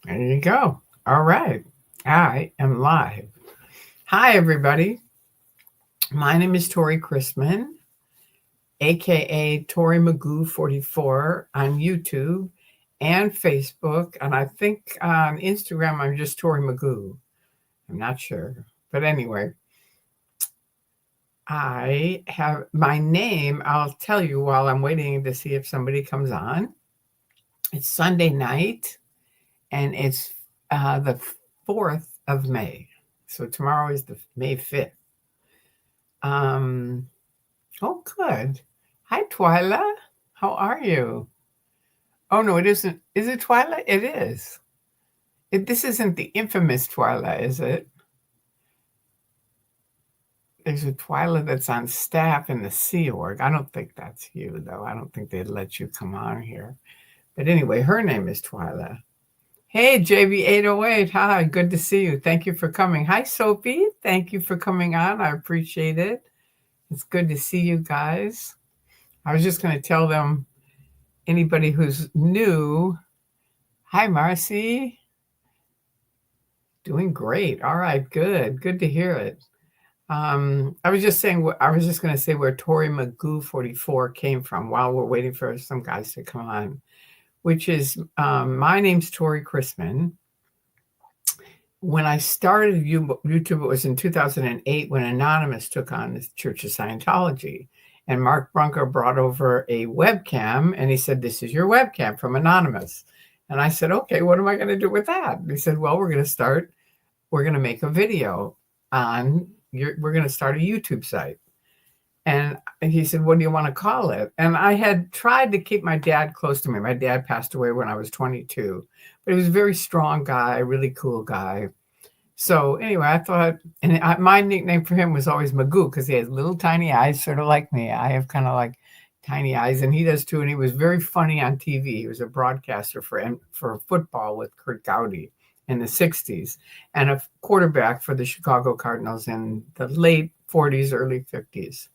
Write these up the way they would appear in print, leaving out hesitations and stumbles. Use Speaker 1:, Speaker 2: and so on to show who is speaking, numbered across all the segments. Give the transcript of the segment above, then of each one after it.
Speaker 1: There you go. All right. I am live. Hi, everybody. My name is Tori Chrisman, aka Tori Magoo44 on YouTube and Facebook. And I think on Instagram, I'm just Tori Magoo. I'm not sure. But anyway, I have my name. I'll tell you while I'm waiting to see if somebody comes on. It's Sunday night, and it's the 4th of May. So tomorrow is the May 5th. Oh, good. Hi, Twyla. How are you? Oh, no, it isn't. Is it Twyla? It is. This isn't the infamous Twyla, is it? There's a Twyla that's on staff in the Sea Org. I don't think that's you, though. I don't think they'd let you come on here. But anyway, her name is Twyla. Hey, JB808. Hi, good to see you. Thank you for coming. Hi, Sophie. Thank you for coming on. I appreciate it. It's good to see you guys. I was just going to tell them, anybody who's new, hi, Marcy. Doing great. All right, good. Good to hear it. I was just going to say where Tori Magoo44 came from while we're waiting for some guys to come on, which is my name's Tori Chrisman. When I started YouTube, it was in 2008 when Anonymous took on the Church of Scientology. And Mark Brunker brought over a webcam, and he said, "This is your webcam from Anonymous." And I said, "Okay, what am I going to do with that?" And he said, "Well, we're going to make a video we're going to start a YouTube site." And he said, "What do you want to call it?" And I had tried to keep my dad close to me. My dad passed away when I was 22, but he was a very strong guy, really cool guy. So anyway, I thought, and my nickname for him was always Magoo because he has little tiny eyes, sort of like me. I have kind of like tiny eyes, and he does too. And he was very funny on TV. He was a broadcaster for football with Kurt Gowdy in the 60s and a quarterback for the Chicago Cardinals in the late 40s, early 50s.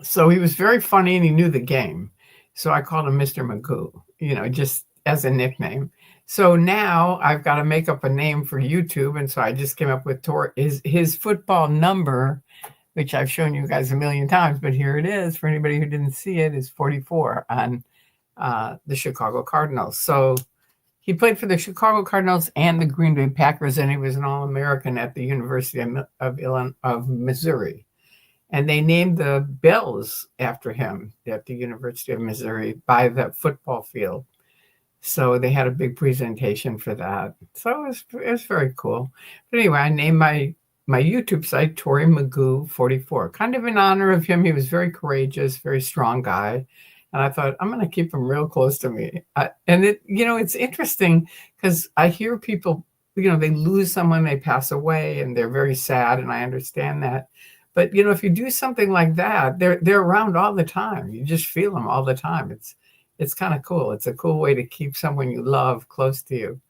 Speaker 1: So he was very funny and he knew the game. So I called him Mr. Magoo, just as a nickname. So now I've got to make up a name for YouTube. And so I just came up with his football number, which I've shown you guys a million times, but here it is for anybody who didn't see it, is 44 on the Chicago Cardinals. So he played for the Chicago Cardinals and the Green Bay Packers, and he was an All-American at the University of Missouri. And they named the bells after him at the University of Missouri by the football field. So they had a big presentation for that. So it was very cool. But anyway, I named my YouTube site Tori Magoo44, kind of in honor of him. He was very courageous, very strong guy. And I thought, I'm going to keep him real close to me. And it's interesting because I hear people, they lose someone, they pass away, and they're very sad. And I understand that. But, if you do something like that, they're around all the time. You just feel them all the time. It's kind of cool. It's a cool way to keep someone you love close to you.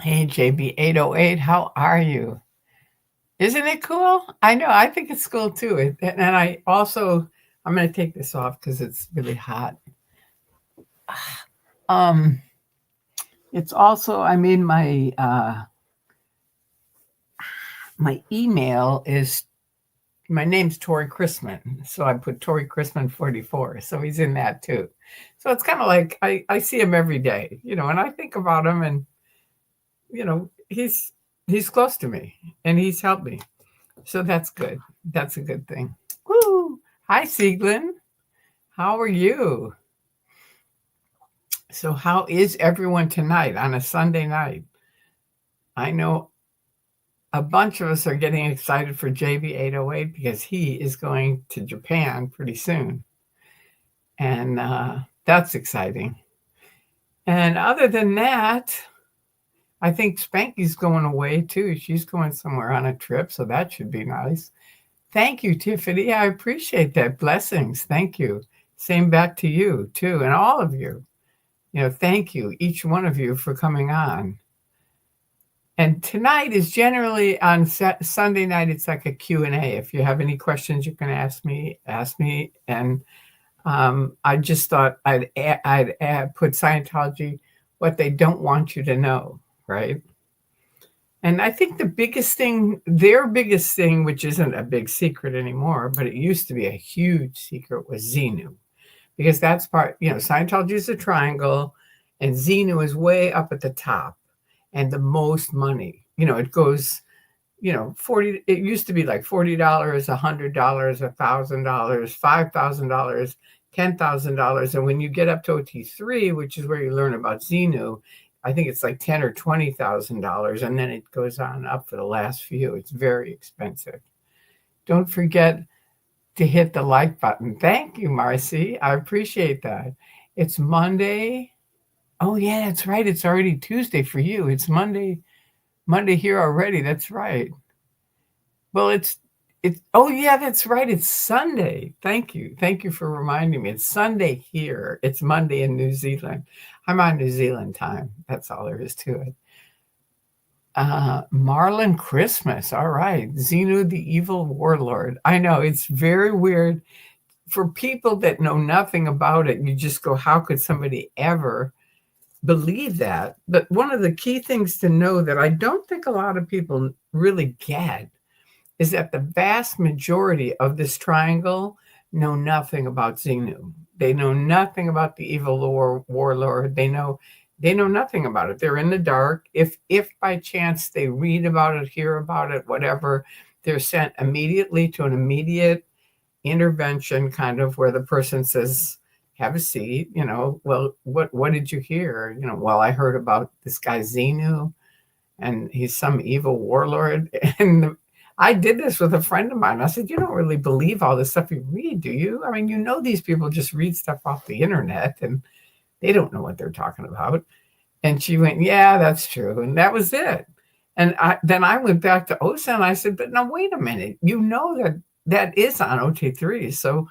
Speaker 1: Hey, JB808, how are you? Isn't it cool? I know. I think it's cool too. And I'm going to take this off because it's really hot. It's also, I made my email is, my name's Tori Chrisman. So I put Tori Chrisman 44. So he's in that too. So it's kind of like, I see him every day, and I think about him, and, he's close to me and he's helped me. So that's good. That's a good thing. Woo! Hi, Sieglin. How are you? So how is everyone tonight on a Sunday night? I know a bunch of us are getting excited for JB808 because he is going to Japan pretty soon. And that's exciting. And other than that, I think Spanky's going away too. She's going somewhere on a trip, so that should be nice. Thank you, Tiffany. I appreciate that. Blessings. Thank you. Same back to you too, and all of you. Thank you, each one of you, for coming on. And tonight is generally on Sunday night. It's like a Q&A. If you have any questions, you can ask me. And I just thought I'd put Scientology what they don't want you to know, right? And I think their biggest thing, which isn't a big secret anymore, but it used to be a huge secret, was Xenu. Because that's Scientology is a triangle, and Xenu is way up at the top and the most money. It goes, 40, it used to be like $40, $100, $1,000, $5,000, $10,000. And when you get up to OT3, which is where you learn about Xenu, I think it's like $10,000 or $20,000. And then it goes on up for the last few. It's very expensive. Don't forget to hit the like button. Thank you, Marcy. I appreciate that. It's Monday. Oh, yeah, that's right. It's already Tuesday for you. It's Monday here already. That's right. Well, oh, yeah, that's right. It's Sunday. Thank you. Thank you for reminding me. It's Sunday here. It's Monday in New Zealand. I'm on New Zealand time. That's all there is to it. Marlin Christmas. All right. Xenu, the evil warlord. I know it's very weird for people that know nothing about it. You just go, how could somebody ever believe that? But one of the key things to know that I don't think a lot of people really get is that the vast majority of this triangle know nothing about Xenu. They know nothing about the evil warlord. They know nothing about it. They're in the dark. If by chance they read about it, hear about it, whatever, they're sent immediately to an immediate intervention, kind of where the person says, have a seat, well, what did you hear? Well, I heard about this guy Xenu, and he's some evil warlord. And I did this with a friend of mine. I said, you don't really believe all this stuff you read, do you? I mean, these people just read stuff off the internet and they don't know what they're talking about. And she went, yeah, that's true. And that was it. And then I went back to OSA and I said, but now wait a minute. That is on OT3. So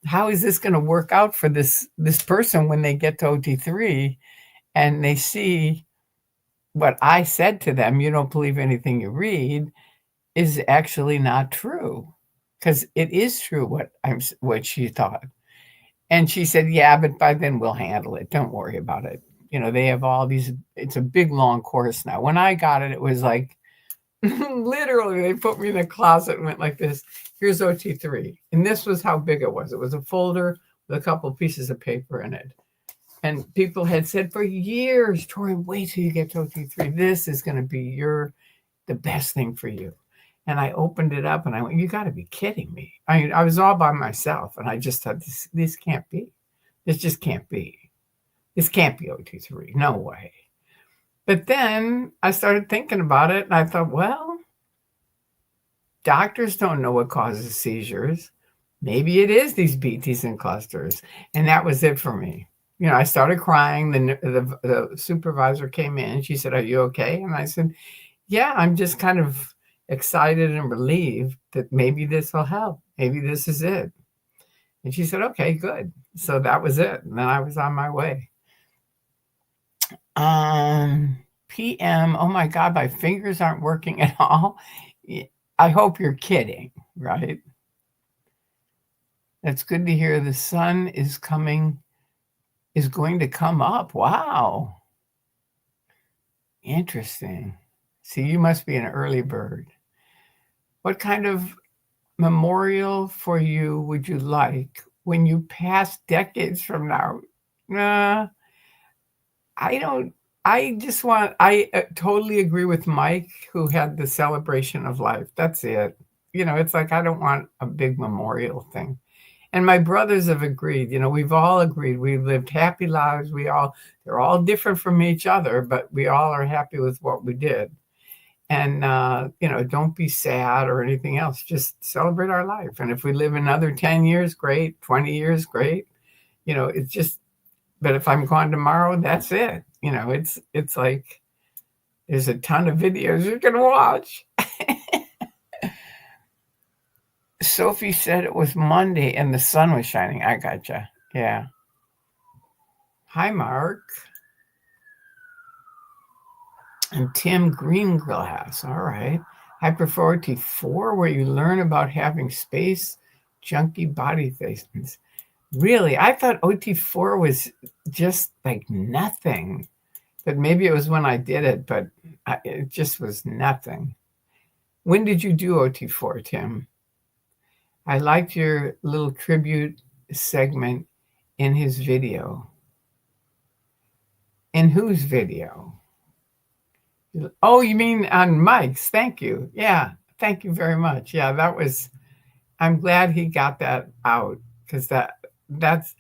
Speaker 1: how is this going to work out for this person when they get to OT3 and they see what I said to them, you don't believe anything you read, is actually not true? Because it is true what she thought. And she said, yeah, but by then we'll handle it. Don't worry about it. They have all these, it's a big, long course now. When I got it, it was like, literally, they put me in a closet and went like this. Here's OT3. And this was how big it was. It was a folder with a couple of pieces of paper in it. And people had said for years, Tori, wait till you get to OT3. This is going to be the best thing for you. And I opened it up and I went, you got to be kidding me. I mean, I was all by myself and I just thought, this can't be. This just can't be. This can't be OT3. No way. But then I started thinking about it and I thought, well, doctors don't know what causes seizures. Maybe it is these BTs and clusters. And that was it for me. I started crying. The supervisor came in. She said, are you okay? And I said, yeah, I'm just kind of excited and relieved that maybe this will help. Maybe this is it. And she said, okay, good. So that was it. And then I was on my way. PM, oh my God, my fingers aren't working at all. I hope you're kidding, right? That's good to hear. The sun is going to come up. Wow. Interesting. See, you must be an early bird. What kind of memorial for you would you like when you pass decades from now? I totally agree with Mike, who had the celebration of life. That's it. It's like, I don't want a big memorial thing. And my brothers have agreed, we've all agreed. We've lived happy lives. They're all different from each other, but we all are happy with what we did. And, don't be sad or anything else. Just celebrate our life. And if we live another 10 years, great. 20 years, great. It's just, but if I'm gone tomorrow, that's it. It's like, there's a ton of videos you can watch. Sophie said it was Monday and the sun was shining. I gotcha. Yeah. Hi, Mark. And Tim Greenglass. All right. I prefer OT4, where you learn about having space, junky body things. Really? I thought OT4 was just like nothing. but maybe it was when I did it, but it just was nothing. When did you do OT4, Tim? I liked your little tribute segment in his video. In whose video? Oh, you mean on Mike's? Thank you. Yeah, thank you very much. Yeah, that was, I'm glad he got that out, because that's,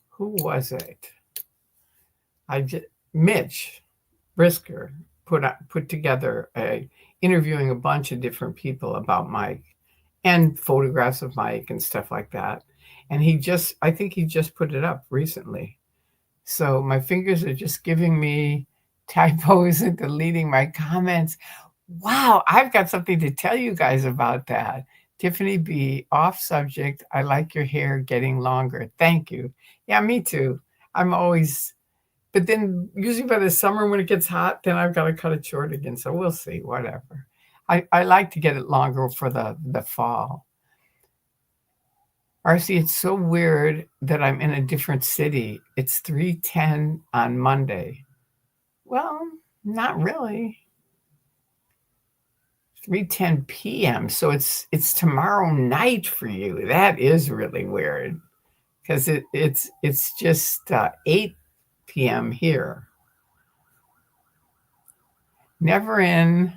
Speaker 1: who was it? Mitch Brisker put together interviewing a bunch of different people about Mike and photographs of Mike and stuff like that. And I think he just put it up recently. So my fingers are just giving me typos and deleting my comments. Wow, I've got something to tell you guys about that. Tiffany B, off subject. I like your hair getting longer. Thank you. Yeah, me too. I'm always, but then usually by the summer when it gets hot, then I've got to cut it short again. So we'll see, whatever. I like to get it longer for the fall. RC, it's so weird that I'm in a different city. It's 3:10 on Monday. Well, not really. 3:10 p.m. So it's tomorrow night for you. That is really weird, because it's just 8 p.m. here. Never in,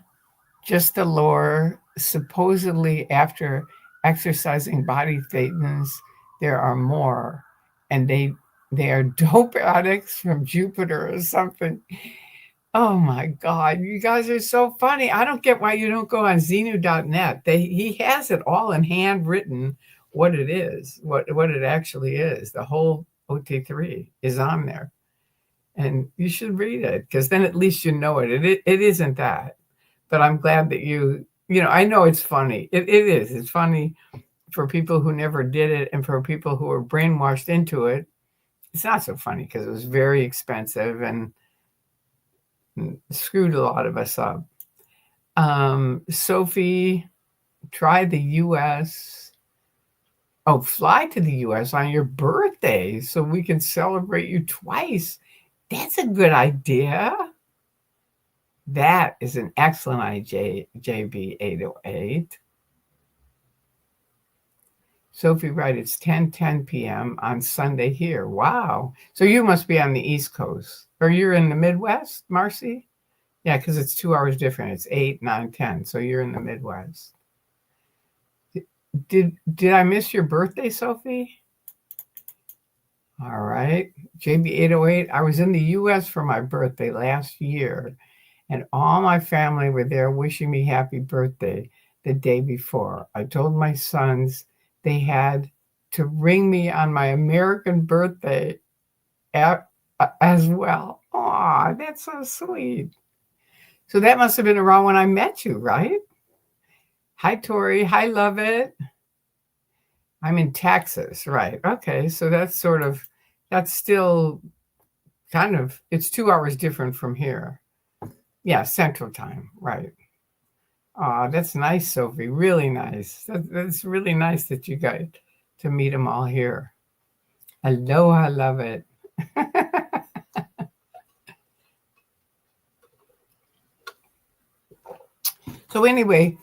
Speaker 1: just the lore. Supposedly after exercising body thetans, there are more, and they are dope addicts from Jupiter or something. Oh my God, you guys are so funny. I don't get why you don't go on Xenu.net. He has it all in handwritten, what it is, what it actually is. The whole OT3 is on there. And you should read it, because then at least you know it. It isn't that. But I'm glad that I know it's funny. It is. It's funny for people who never did it, and for people who are brainwashed into it. It's not so funny because it was very expensive and screwed a lot of us up. Sophie, try the U.S. Oh, fly to the U.S. on your birthday so we can celebrate you twice. That's a good idea. That is an excellent idea, JB808. Sophie, right, it's 10:10 p.m. on Sunday here. Wow. So you must be on the East Coast. Or you're in the Midwest, Marcy? Yeah, because it's 2 hours different. It's 8, 9, 10. So you're in the Midwest. Did I miss your birthday, Sophie? All right. JB808, I was in the U.S. for my birthday last year, and all my family were there wishing me happy birthday the day before. I told my sons they had to ring me on my American birthday as well. Aw, that's so sweet. So that must have been around when I met you, right? Hi, Tori. Hi, love it. I'm in Texas, right? Okay, so that's still kind of, it's 2 hours different from here. Yeah, Central Time, right. Oh, that's nice, Sophie. Really nice. That's really nice that you got to meet them all here. Aloha, love it. So anyway,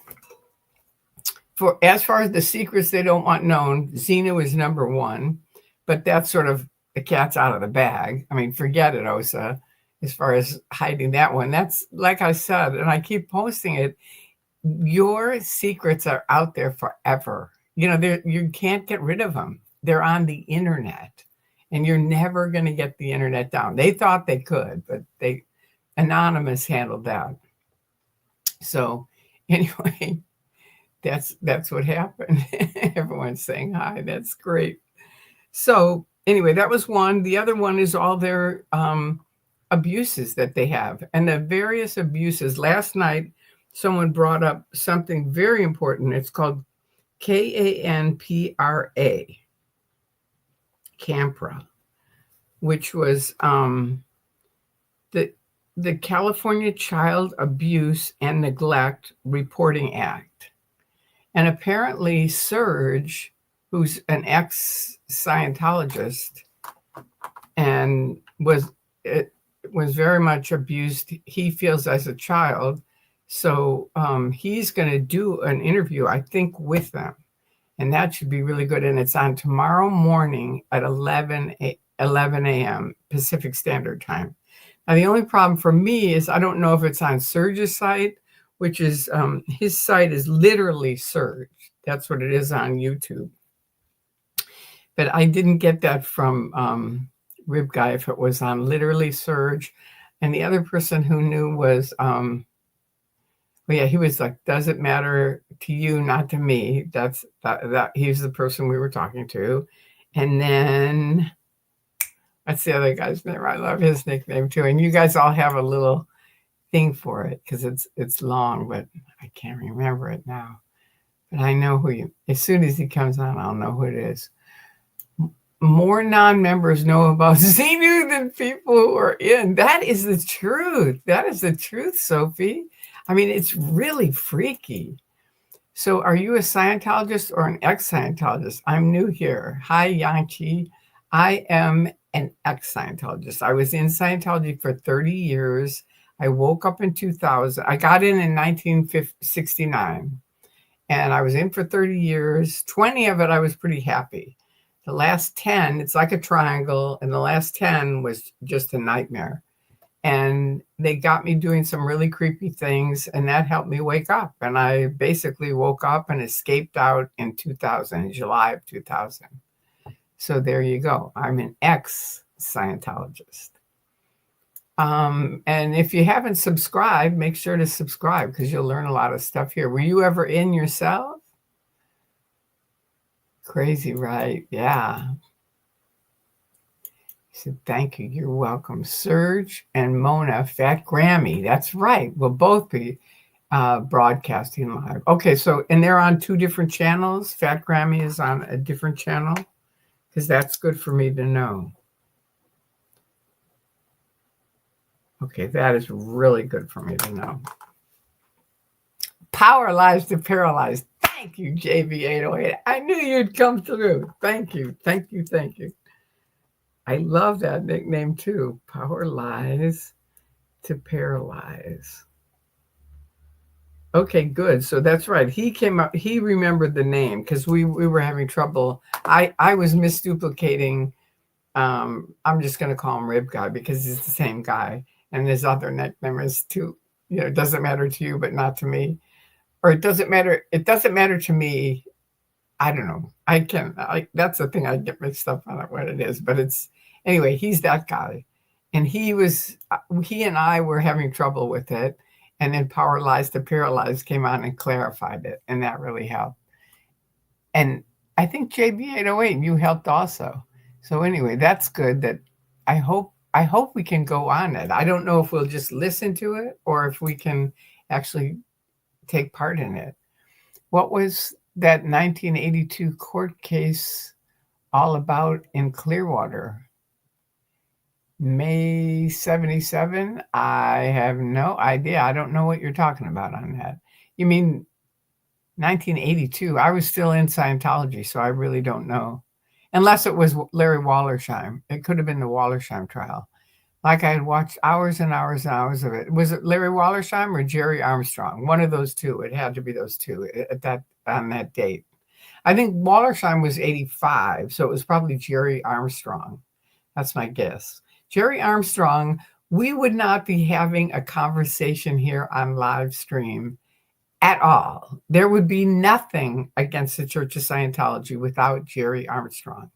Speaker 1: as far as the secrets they don't want known, Xenu is number one, but that's sort of the cat's out of the bag. I mean, forget it, Osa, as far as hiding that one. That's, like I said, and I keep posting it, your secrets are out there forever. You can't get rid of them. They're on the internet, and you're never going to get the internet down. They thought they could, but Anonymous handled that. So anyway, that's what happened. Everyone's saying hi. That's great. So anyway, that was one. The other one is all their abuses that they have, and the various abuses. Last night, someone brought up something very important. It's called KANPRA, CAMPRA, which was the California Child Abuse and Neglect Reporting Act. And apparently Serge, who's an ex-Scientologist, and it was very much abused, he feels, as a child. So he's going to do an interview, I think, with them. And that should be really good. And it's on tomorrow morning at 11 a.m. Pacific Standard Time. Now, the only problem for me is I don't know if it's on Serge's site, which is his site is literally Serge. That's what it is on YouTube. But I didn't get that from Rib Guy if it was on literally Serge. And the other person who knew was, well, yeah, he was like, does it matter to you, not to me? That's that he's the person we were talking to. And then that's the other guy's name. I love his nickname too. And you guys all have a little thing for it because it's long, but I can't remember it now. But I know who you, as soon as he comes on, I'll know who it is. More non-members know about Xenu than people who are in. That is the truth. That is the truth, Sophie. I mean, it's really freaky. So are you a Scientologist or an ex-Scientologist? I'm new here. Hi, Yanchi. I am an ex-Scientologist. I was in Scientology for 30 years. I woke up in 2000. I got in 1969. And I was in for 30 years. 20 of it, I was pretty happy. The last 10, it's like a triangle. And the last 10 was just a nightmare. And they got me doing some really creepy things, and that helped me wake up. And I basically woke up and escaped out in 2000, July of 2000. So there you go. I'm an ex-Scientologist. And if you haven't subscribed, make sure to subscribe because you'll learn a lot of stuff here. Were you ever in yourself? Crazy, right? Yeah. He said, thank you. You're welcome. Serge and Mona, Fat Grammy. That's right. We'll both be broadcasting live. Okay, so, and they're on 2 different channels. Fat Grammy is on a different channel because that's good for me to know. Okay, that is really good for me to know. Power lies to paralyze. Thank you, JV808. I knew you'd come through. Thank you. Thank you. Thank you. I love that nickname too. Power lies to paralyze. Okay, good. So that's right. He came up, he remembered the name because we were having trouble. I was misduplicating. I'm just going to call him Rib Guy because he's the same guy. And his other nickname is too, it doesn't matter to you, but not to me. Or it doesn't matter to me. I don't know. That's the thing I get mixed up on what it is, but anyway, he's that guy. And he and I were having trouble with it. And then Power Lies to Paralyze came on and clarified it. And that really helped. And I think JB808, you helped also. So anyway, that's good. That I hope we can go on it. I don't know if we'll just listen to it or if we can actually take part in it. What was that 1982 court case all about in Clearwater? May 77? I have no idea. I don't know what you're talking about on that. You mean 1982? I was still in Scientology, so I really don't know. Unless it was Larry Wallersheim. It could have been the Wallersheim trial. Like I had watched hours and hours and hours of it. Was it Larry Wallersheim or Jerry Armstrong? One of those two. It had to be those two on that date. I think Wallersheim was 85, so it was probably Jerry Armstrong. That's my guess. Jerry Armstrong, we would not be having a conversation here on live stream at all. There would be nothing against the Church of Scientology without Jerry Armstrong.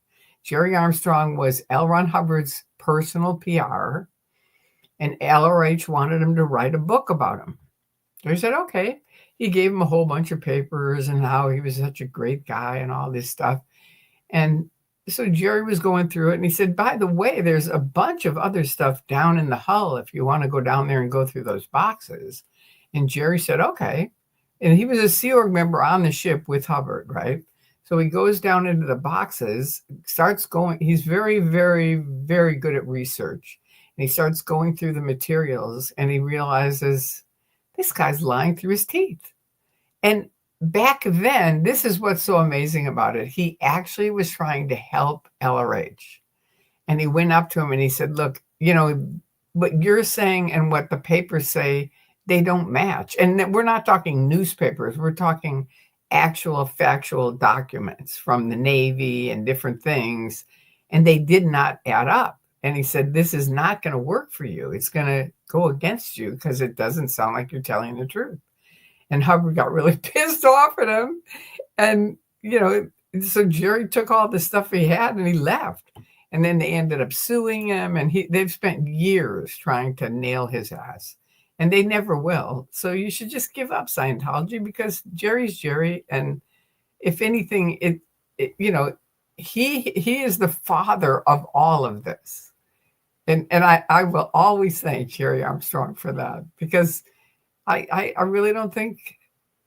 Speaker 1: Jerry Armstrong was L. Ron Hubbard's personal PR, and LRH wanted him to write a book about him. So he said, okay. He gave him a whole bunch of papers and how he was such a great guy and all this stuff. And so Jerry was going through it, and he said, by the way, there's a bunch of other stuff down in the hull if you want to go down there and go through those boxes. And Jerry said, okay. And he was a Sea Org member on the ship with Hubbard, right? So he goes down into the boxes, starts going. He's very, very, very good at research. And he starts going through the materials, and he realizes this guy's lying through his teeth. And back then, this is what's so amazing about it. He actually was trying to help LRH. And he went up to him and he said, look, what you're saying and what the papers say, they don't match. And we're not talking newspapers. We're talking actual factual documents from the Navy and different things. And they did not add up. And he said, this is not going to work for you. It's going to go against you because it doesn't sound like you're telling the truth. And Hubbard got really pissed off at him. And, so Jerry took all the stuff he had and he left. And then they ended up suing him. And they've spent years trying to nail his ass. And they never will. So you should just give up Scientology because Jerry's Jerry. And if anything, he is the father of all of this. And I will always thank Jerry Armstrong for that because I really don't think,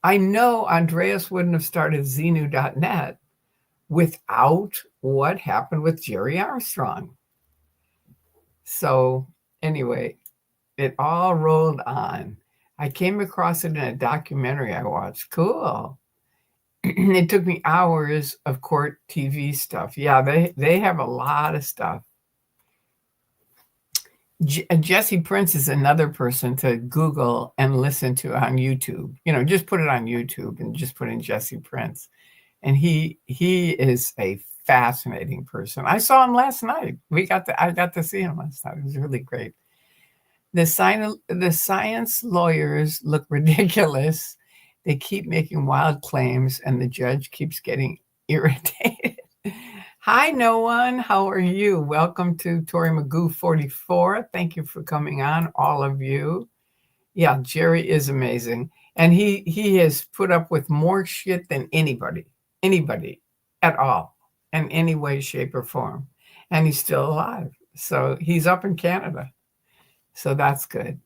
Speaker 1: I know Andreas wouldn't have started Xenu.net without what happened with Jerry Armstrong. So anyway, it all rolled on. I came across it in a documentary I watched. Cool. It took me hours of court TV stuff. Yeah, they have a lot of stuff. Jesse Prince is another person to Google and listen to on YouTube. Just put it on YouTube and just put in Jesse Prince. And he is a fascinating person. I saw him last night. I got to see him last night. It was really great. The science lawyers look ridiculous. They keep making wild claims and the judge keeps getting irritated. Hi, no one. How are you? Welcome to Tori Magoo44. Thank you for coming on, all of you. Yeah, Jerry is amazing. And he has put up with more shit than anybody at all, in any way, shape, or form. And he's still alive. So he's up in Canada. So that's good.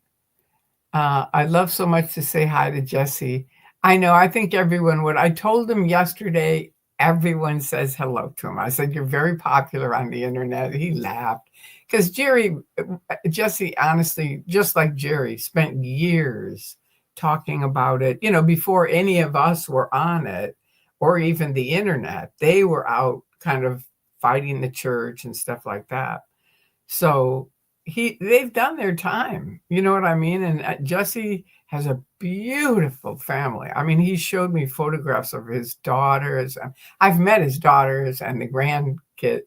Speaker 1: I'd love so much to say hi to Jesse. I know, I think everyone would. I told him yesterday, everyone says hello to him. I said, you're very popular on the internet. He laughed because Jesse, honestly, just like Jerry, spent years talking about it, before any of us were on it or even the internet. They were out kind of fighting the church and stuff like that. So they've done their time. You know what I mean? And Jesse has a beautiful family. I mean, he showed me photographs of his daughters. I've met his daughters and the grandkids,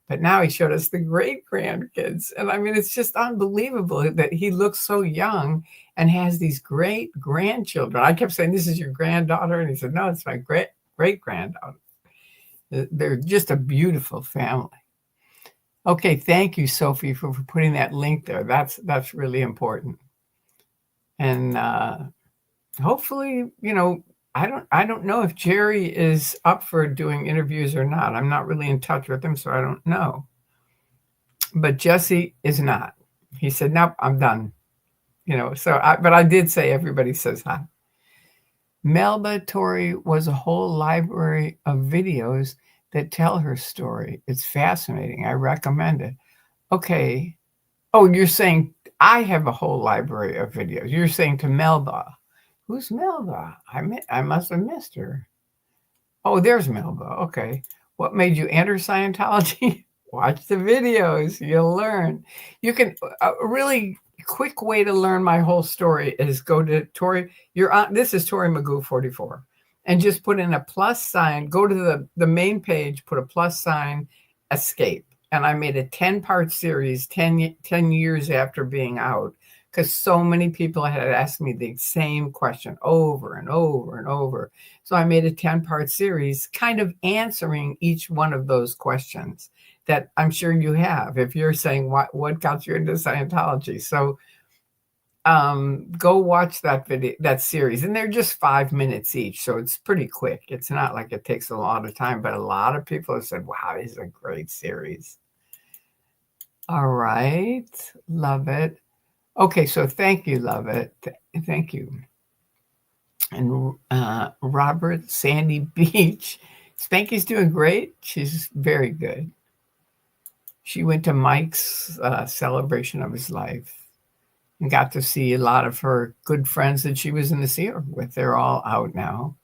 Speaker 1: but now he showed us the great grandkids. And I mean, it's just unbelievable that he looks so young and has these great grandchildren. I kept saying, this is your granddaughter. And he said, no, it's my great granddaughter. They're just a beautiful family. Okay, thank you, Sophie, for putting that link there. That's really important. And hopefully, I don't know if Jerry is up for doing interviews or not. I'm not really in touch with him, so I don't know. But Jesse is not. He said, nope, I'm done. But I did say everybody says hi. Melba Tori was a whole library of videos that tell her story. It's fascinating. I recommend it. Okay. Oh, you're saying I have a whole library of videos. You're saying to Melba. Who's Melba? I must have missed her. Oh, there's Melba. Okay. What made you enter Scientology? Watch the videos. You'll learn. You can, a really quick way to learn my whole story is go to Tori. This is Tori Magoo44. And just put in a plus sign, go to the main page, put a plus sign, escape. And I made a 10-part series 10 years after being out because so many people had asked me the same question over and over and over. So I made a 10-part series kind of answering each one of those questions that I'm sure you have if you're saying what got you into Scientology. So go watch that series, and they're just 5 minutes each, so it's pretty quick. It's not like it takes a lot of time, but a lot of people have said, wow, this is a great series. All right, love it. Okay, so thank you, love it. Thank you. And Robert, Sandy Beach. Spanky's doing great. She's very good. She went to Mike's celebration of his life and got to see a lot of her good friends that she was in the Sea Org with. They're all out now.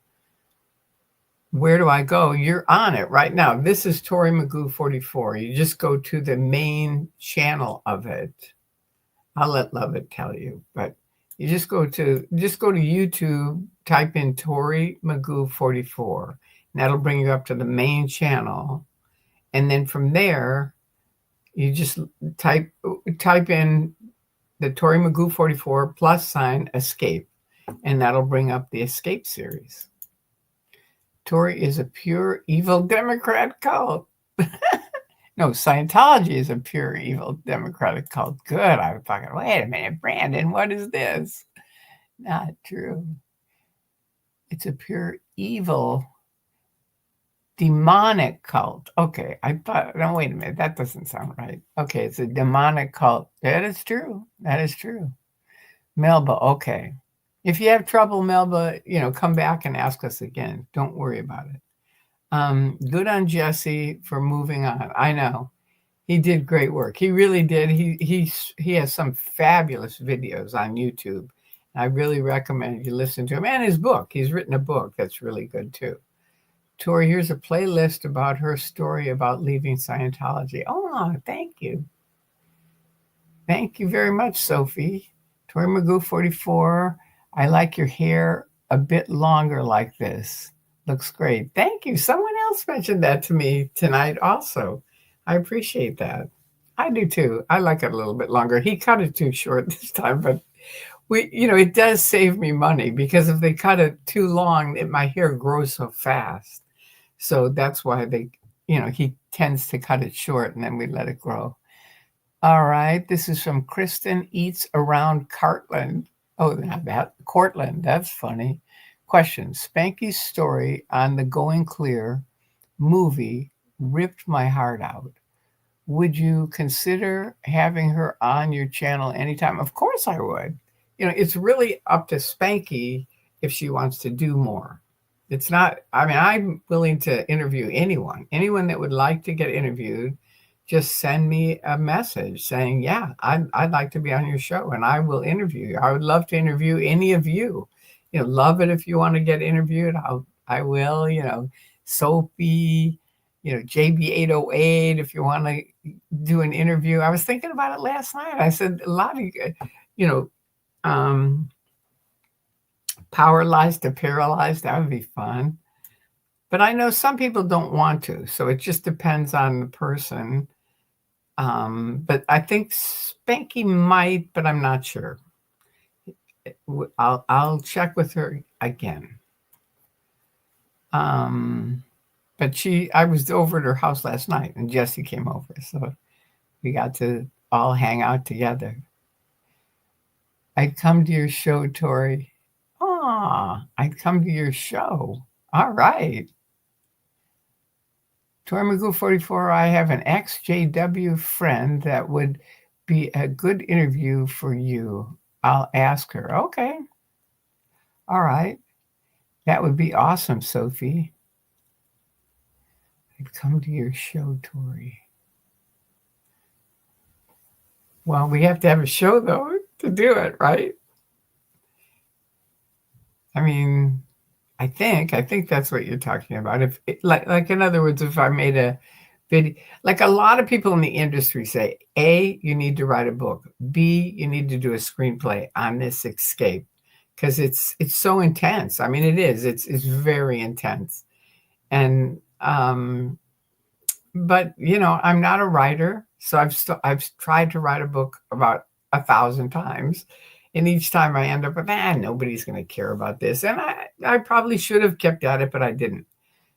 Speaker 1: Where do I go? You're on it right now. This is Tori Magoo44. You just go to the main channel of it. I'll let Lovett tell you, but you just go to YouTube, type in Tori Magoo44, and that'll bring you up to the main channel. And then from there, you just type in the Tori Magoo44 + escape, and that'll bring up the escape series. Tori is a pure evil Democrat cult. No, Scientology is a pure evil democratic cult. Good. I was talking, wait a minute, Brandon, what is this? Not true. It's a pure evil demonic cult. Okay, I thought, no, wait a minute, that doesn't sound right. Okay, it's a demonic cult. That is true. That is true. Melba, okay. If you have trouble, Melba, come back and ask us again. Don't worry about it. Good on Jesse for moving on. I know. He did great work. He really did. He has some fabulous videos on YouTube. I really recommend you listen to him and his book. He's written a book that's really good too. Tori, here's a playlist about her story about leaving Scientology. Oh, thank you. Thank you very much, Sophie. Tori Magoo44, I like your hair a bit longer like this. Looks great. Thank you. Someone else mentioned that to me tonight also. I appreciate that. I do too. I like it a little bit longer. He cut it too short this time, but it does save me money, because if they cut it too long, my hair grows so fast. So that's why he tends to cut it short, and then we let it grow. All right. This is from Kristen Eats Around Cartland. Oh, Cortland. That's funny. Question. Spanky's story on the Going Clear movie ripped my heart out. Would you consider having her on your channel anytime? Of course I would. It's really up to Spanky if she wants to do more. It's not, I'm willing to interview anyone that would like to get interviewed. Just send me a message saying, yeah, I'd like to be on your show, and I will interview you. I would love to interview any of you. Love it if you want to get interviewed. I will, Sophie, JB808, if you want to do an interview. I was thinking about it last night. I said, a lot of, paralyzed to paralyzed, that would be fun. But I know some people don't want to, so it just depends on the person. But I think Spanky might, but I'm not sure. I'll check with her again. But I was over at her house last night, and Jesse came over, so we got to all hang out together. I'd come to your show, Tori. I'd come to your show. All right. Tori Magoo44, I have an ex-JW friend that would be a good interview for you. I'll ask her. Okay. All right. That would be awesome, Sophie. I'd come to your show, Tori. Well, we have to have a show, though, to do it, right? I think that's what you're talking about. If like in other words, if I made a video, like a lot of people in the industry say, A, you need to write a book. B, you need to do a screenplay on this escape, because it's so intense. It is. It's very intense. And but I'm not a writer, so I've tried to write a book about 1,000 times. And each time I end up with, nobody's going to care about this. And I probably should have kept at it, but I didn't.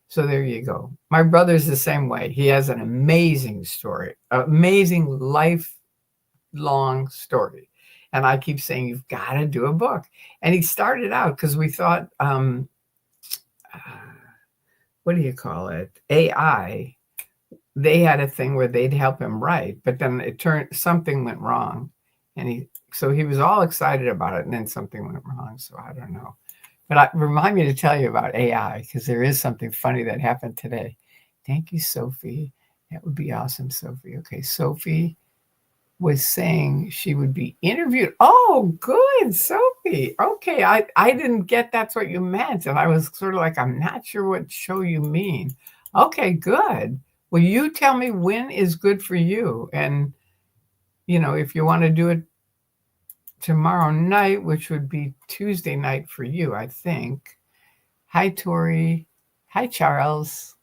Speaker 1: So there you go. My brother's the same way. He has an amazing story, amazing lifelong story. And I keep saying, you've got to do a book. And he started out because we thought, what do you call it? AI. They had a thing where they'd help him write, but then something went wrong. And so he was all excited about it, and then something went wrong. So I don't know. But remind me to tell you about AI, because there is something funny that happened today. Thank you, Sophie. That would be awesome, Sophie. Okay, Sophie was saying she would be interviewed. Oh, good, Sophie. Okay, I didn't get that's what you meant. And I was sort of like, I'm not sure what show you mean. Okay, good. Well, you tell me when is good for you. And, if you want to do it tomorrow night, which would be Tuesday night for you, I think. Hi, Tori. Hi, Charles.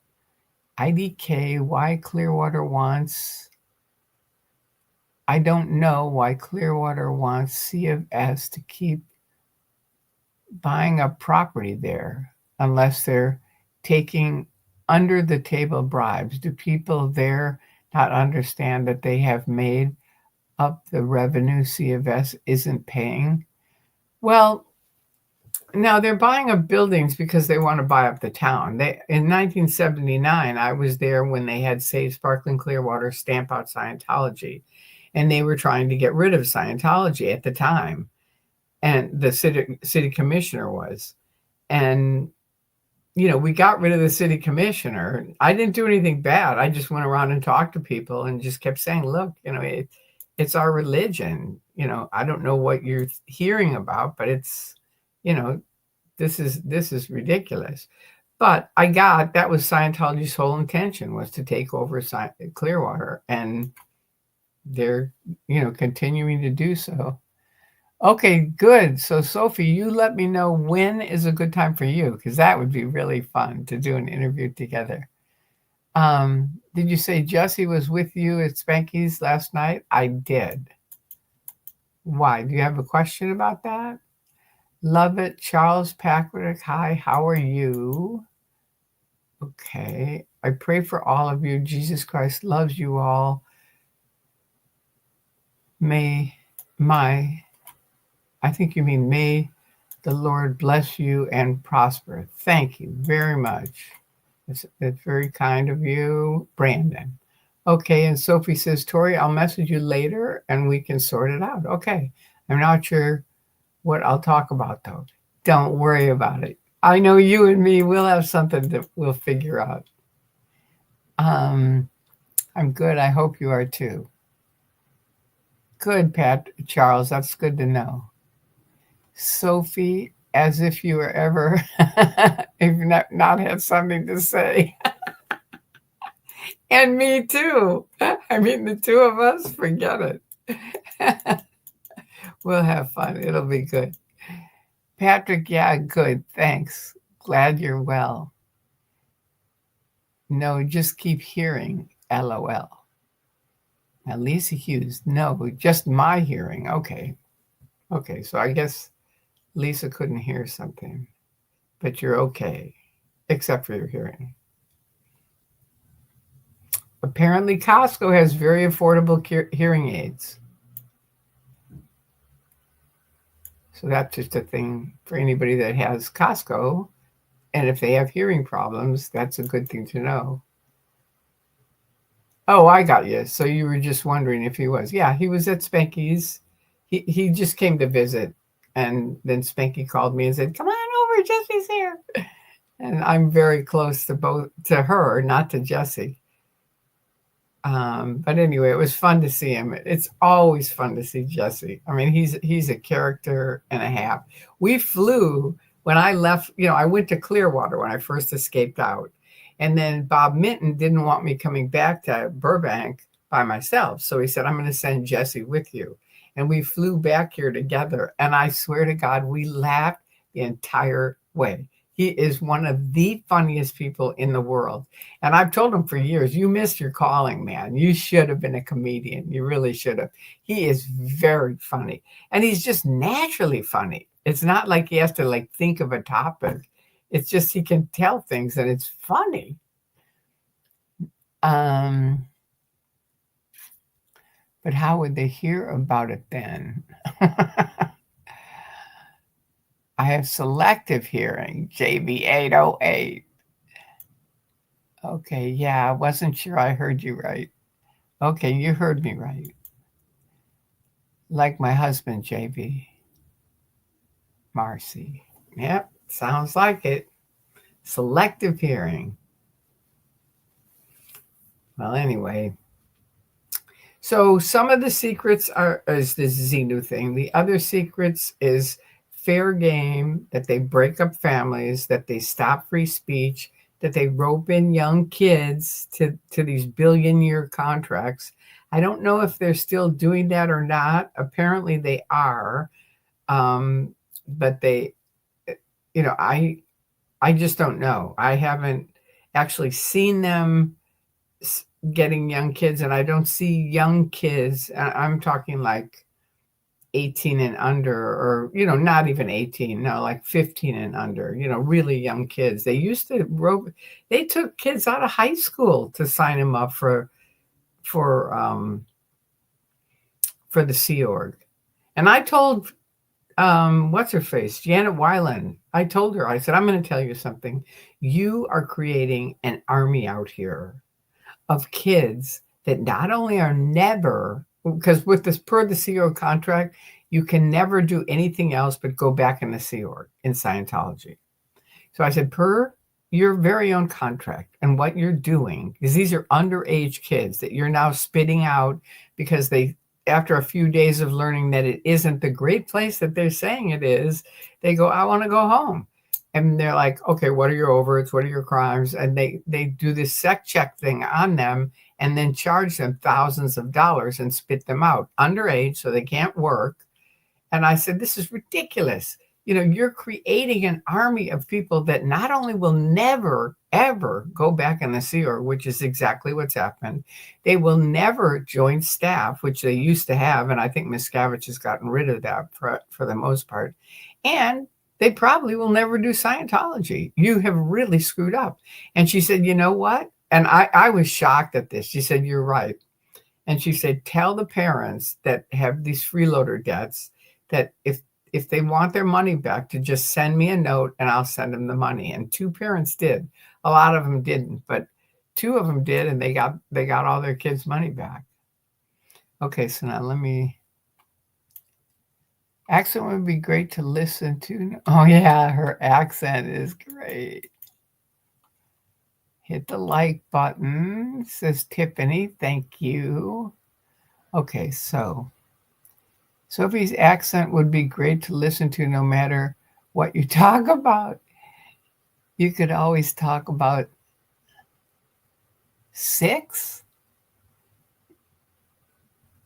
Speaker 1: IDK, why Clearwater wants... I don't know why Clearwater wants C of S to keep buying up property there unless they're taking under the table bribes. Do people there not understand that they have made up the revenue C of S isn't paying? Well, now they're buying up buildings because they want to buy up the town. In 1979, I was there when they had Save Sparkling Clearwater, stamp out Scientology. And they were trying to get rid of Scientology at the time. And the city commissioner was. And, we got rid of the city commissioner. I didn't do anything bad. I just went around and talked to people and just kept saying, look, it's our religion. I don't know what you're hearing about, but it's, this is ridiculous. But that was Scientology's whole intention, was to take over Clearwater. And they're, continuing to do so. Okay, good. So, Sophie, you let me know when is a good time for you, because that would be really fun to do an interview together. Did you say Jesse was with you at Spanky's last night? I did. Why? Do you have a question about that? Love it. Charles Packard. Hi, how are you? Okay. I pray for all of you. Jesus Christ loves you all. I think you mean may the Lord bless you and prosper. Thank you very much. It's very kind of you, Brandon. Okay, and Sophie says, Tori, I'll message you later and we can sort it out. Okay, I'm not sure what I'll talk about though. Don't worry about it. I know you and me, we'll have something that we'll figure out. I'm good. I hope you are too. Good, Charles. That's good to know. Sophie, as if you were ever, if not had something to say. And me too. I mean, the two of us, forget it. We'll have fun. It'll be good. Patrick, yeah, good. Thanks. Glad you're well. No, just keep hearing. LOL. Now, Lisa Hughes, no, just my hearing. Okay. Okay, so I guess Lisa couldn't hear something, but you're okay, except for your hearing. Apparently, Costco has very affordable hearing aids. So that's just a thing for anybody that has Costco. And if they have hearing problems, that's a good thing to know. Oh, I got you. So you were just wondering if he was. Yeah, he was at Spanky's. He just came to visit. And then Spanky called me and said, come on over, Jesse's here. And I'm very close to her, not to Jesse. But anyway, it was fun to see him. It's always fun to see Jesse. I mean, he's a character and a half. We flew when I left, I went to Clearwater when I first escaped out. And then Bob Minton didn't want me coming back to Burbank by myself. So he said, I'm going to send Jesse with you. And we flew back here together. And I swear to God, we laughed the entire way. He is one of the funniest people in the world. And I've told him for years, you missed your calling, man. You should have been a comedian. You really should have. He is very funny. And he's just naturally funny. It's not like he has to think of a topic. It's just he can tell things and it's funny. But how would they hear about it then? I have selective hearing, JB808. Okay, yeah, I wasn't sure I heard you right. Okay, you heard me right. Like my husband, JB. Marcy. Yep, sounds like it. Selective hearing. Well, anyway. So some of the secrets is this Xenu thing. The other secrets is fair game, that they break up families, that they stop free speech, that they rope in young kids to these billion-year contracts. I don't know if they're still doing that or not. Apparently they are. But they, I just don't know. I haven't actually seen them getting young kids, and I don't see young kids. I'm talking like 18 and under, or, not even 18, no, like 15 and under, really young kids. They used to they took kids out of high school to sign them up for the Sea Org. And I told, what's her face? Janet Weiland. I told her, I said, I'm going to tell you something. You are creating an army out here of kids that not only are never, because with this per the Sea Org contract, you can never do anything else but go back in the Sea Org in Scientology. So I said, per your very own contract and what you're doing, because these are underage kids that you're now spitting out because they, after a few days of learning that it isn't the great place that they're saying it is, they go, I want to go home. And they're like, okay, what are your overts? What are your crimes? And they do this sec check thing on them and then charge them thousands of dollars and spit them out underage so they can't work. And I said, this is ridiculous. You're creating an army of people that not only will never, ever go back in the Sea Org, which is exactly what's happened. They will never join staff, which they used to have. And I think Miscavige has gotten rid of that for the most part. And they probably will never do Scientology. You have really screwed up. And she said, you know what? And I was shocked at this. She said, you're right. And she said, tell the parents that have these freeloader debts that if they want their money back, to just send me a note and I'll send them the money. And 2 parents did. A lot of them didn't, but 2 of them did, and they got all their kids' money back. Okay, so now let me. Accent would be great to listen to. Oh yeah, her accent is great. Hit the like button, says Tiffany. Thank you. Okay, so Sophie's accent would be great to listen to no matter what you talk about. You could always talk about sex.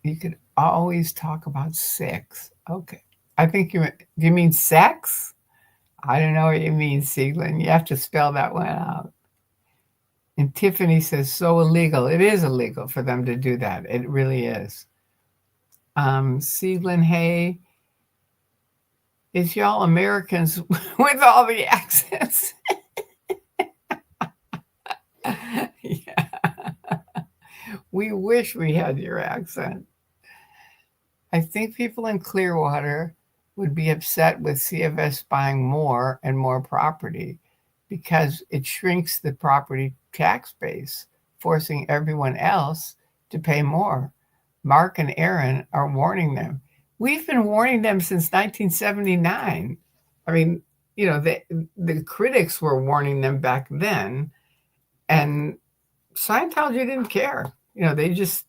Speaker 1: You could always talk about sex. Okay. I think do you mean sex? I don't know what you mean, Sieglin. You have to spell that one out. And Tiffany says, so illegal. It is illegal for them to do that. It really is. Sieglin, hey, it's y'all Americans with all the accents. Yeah. We wish we had your accent. I think people in Clearwater would be upset with CFS buying more and more property because it shrinks the property tax base, forcing everyone else to pay more. Mark and Aaron are warning them. We've been warning them since 1979. I mean, the critics were warning them back then, and Scientology didn't care. They just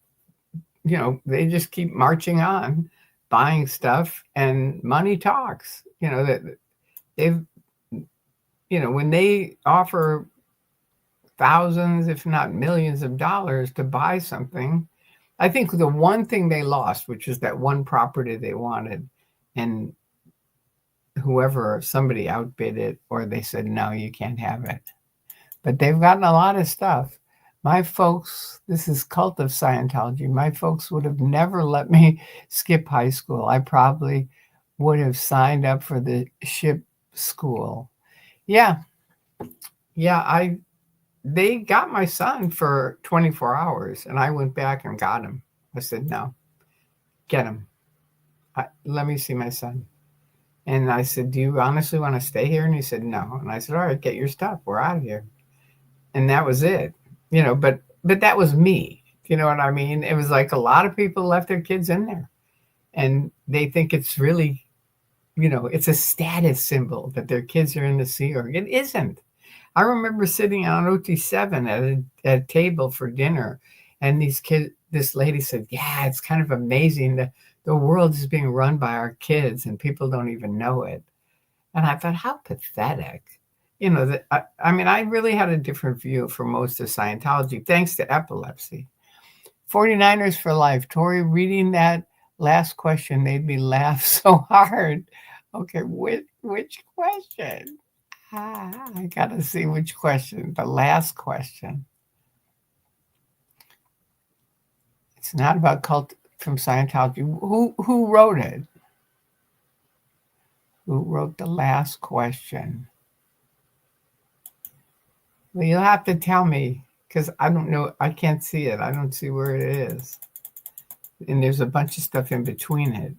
Speaker 1: keep marching on, buying stuff, and money talks. That they've, when they offer thousands, if not millions of dollars to buy something, I think the one thing they lost, which is that one property they wanted, and somebody outbid it, or they said, no, you can't have it. But they've gotten a lot of stuff. My folks, this is Cult of Scientology. My folks would have never let me skip high school. I probably would have signed up for the ship school. Yeah. They got my son for 24 hours, and I went back and got him. I said, no, get him. Let me see my son. And I said, do you honestly want to stay here? And he said, no. And I said, all right, get your stuff. We're out of here. And that was it. But that was me. You know what I mean? It was like a lot of people left their kids in there, and they think it's really, it's a status symbol that their kids are in the Sea Org. It isn't. I remember sitting on OT7 at a table for dinner, And this lady said, yeah, it's kind of amazing that the world is being run by our kids and people don't even know it. And I thought, how pathetic. I mean, I really had a different view for most of Scientology, thanks to epilepsy. 49ers for life. Tori, reading that last question made me laugh so hard. Okay, which question? I gotta see which question. The last question. It's not about cult from Scientology. Who wrote it? Who wrote the last question? Well, you'll have to tell me because I don't know. I can't see it. I don't see where it is. And there's a bunch of stuff in between it.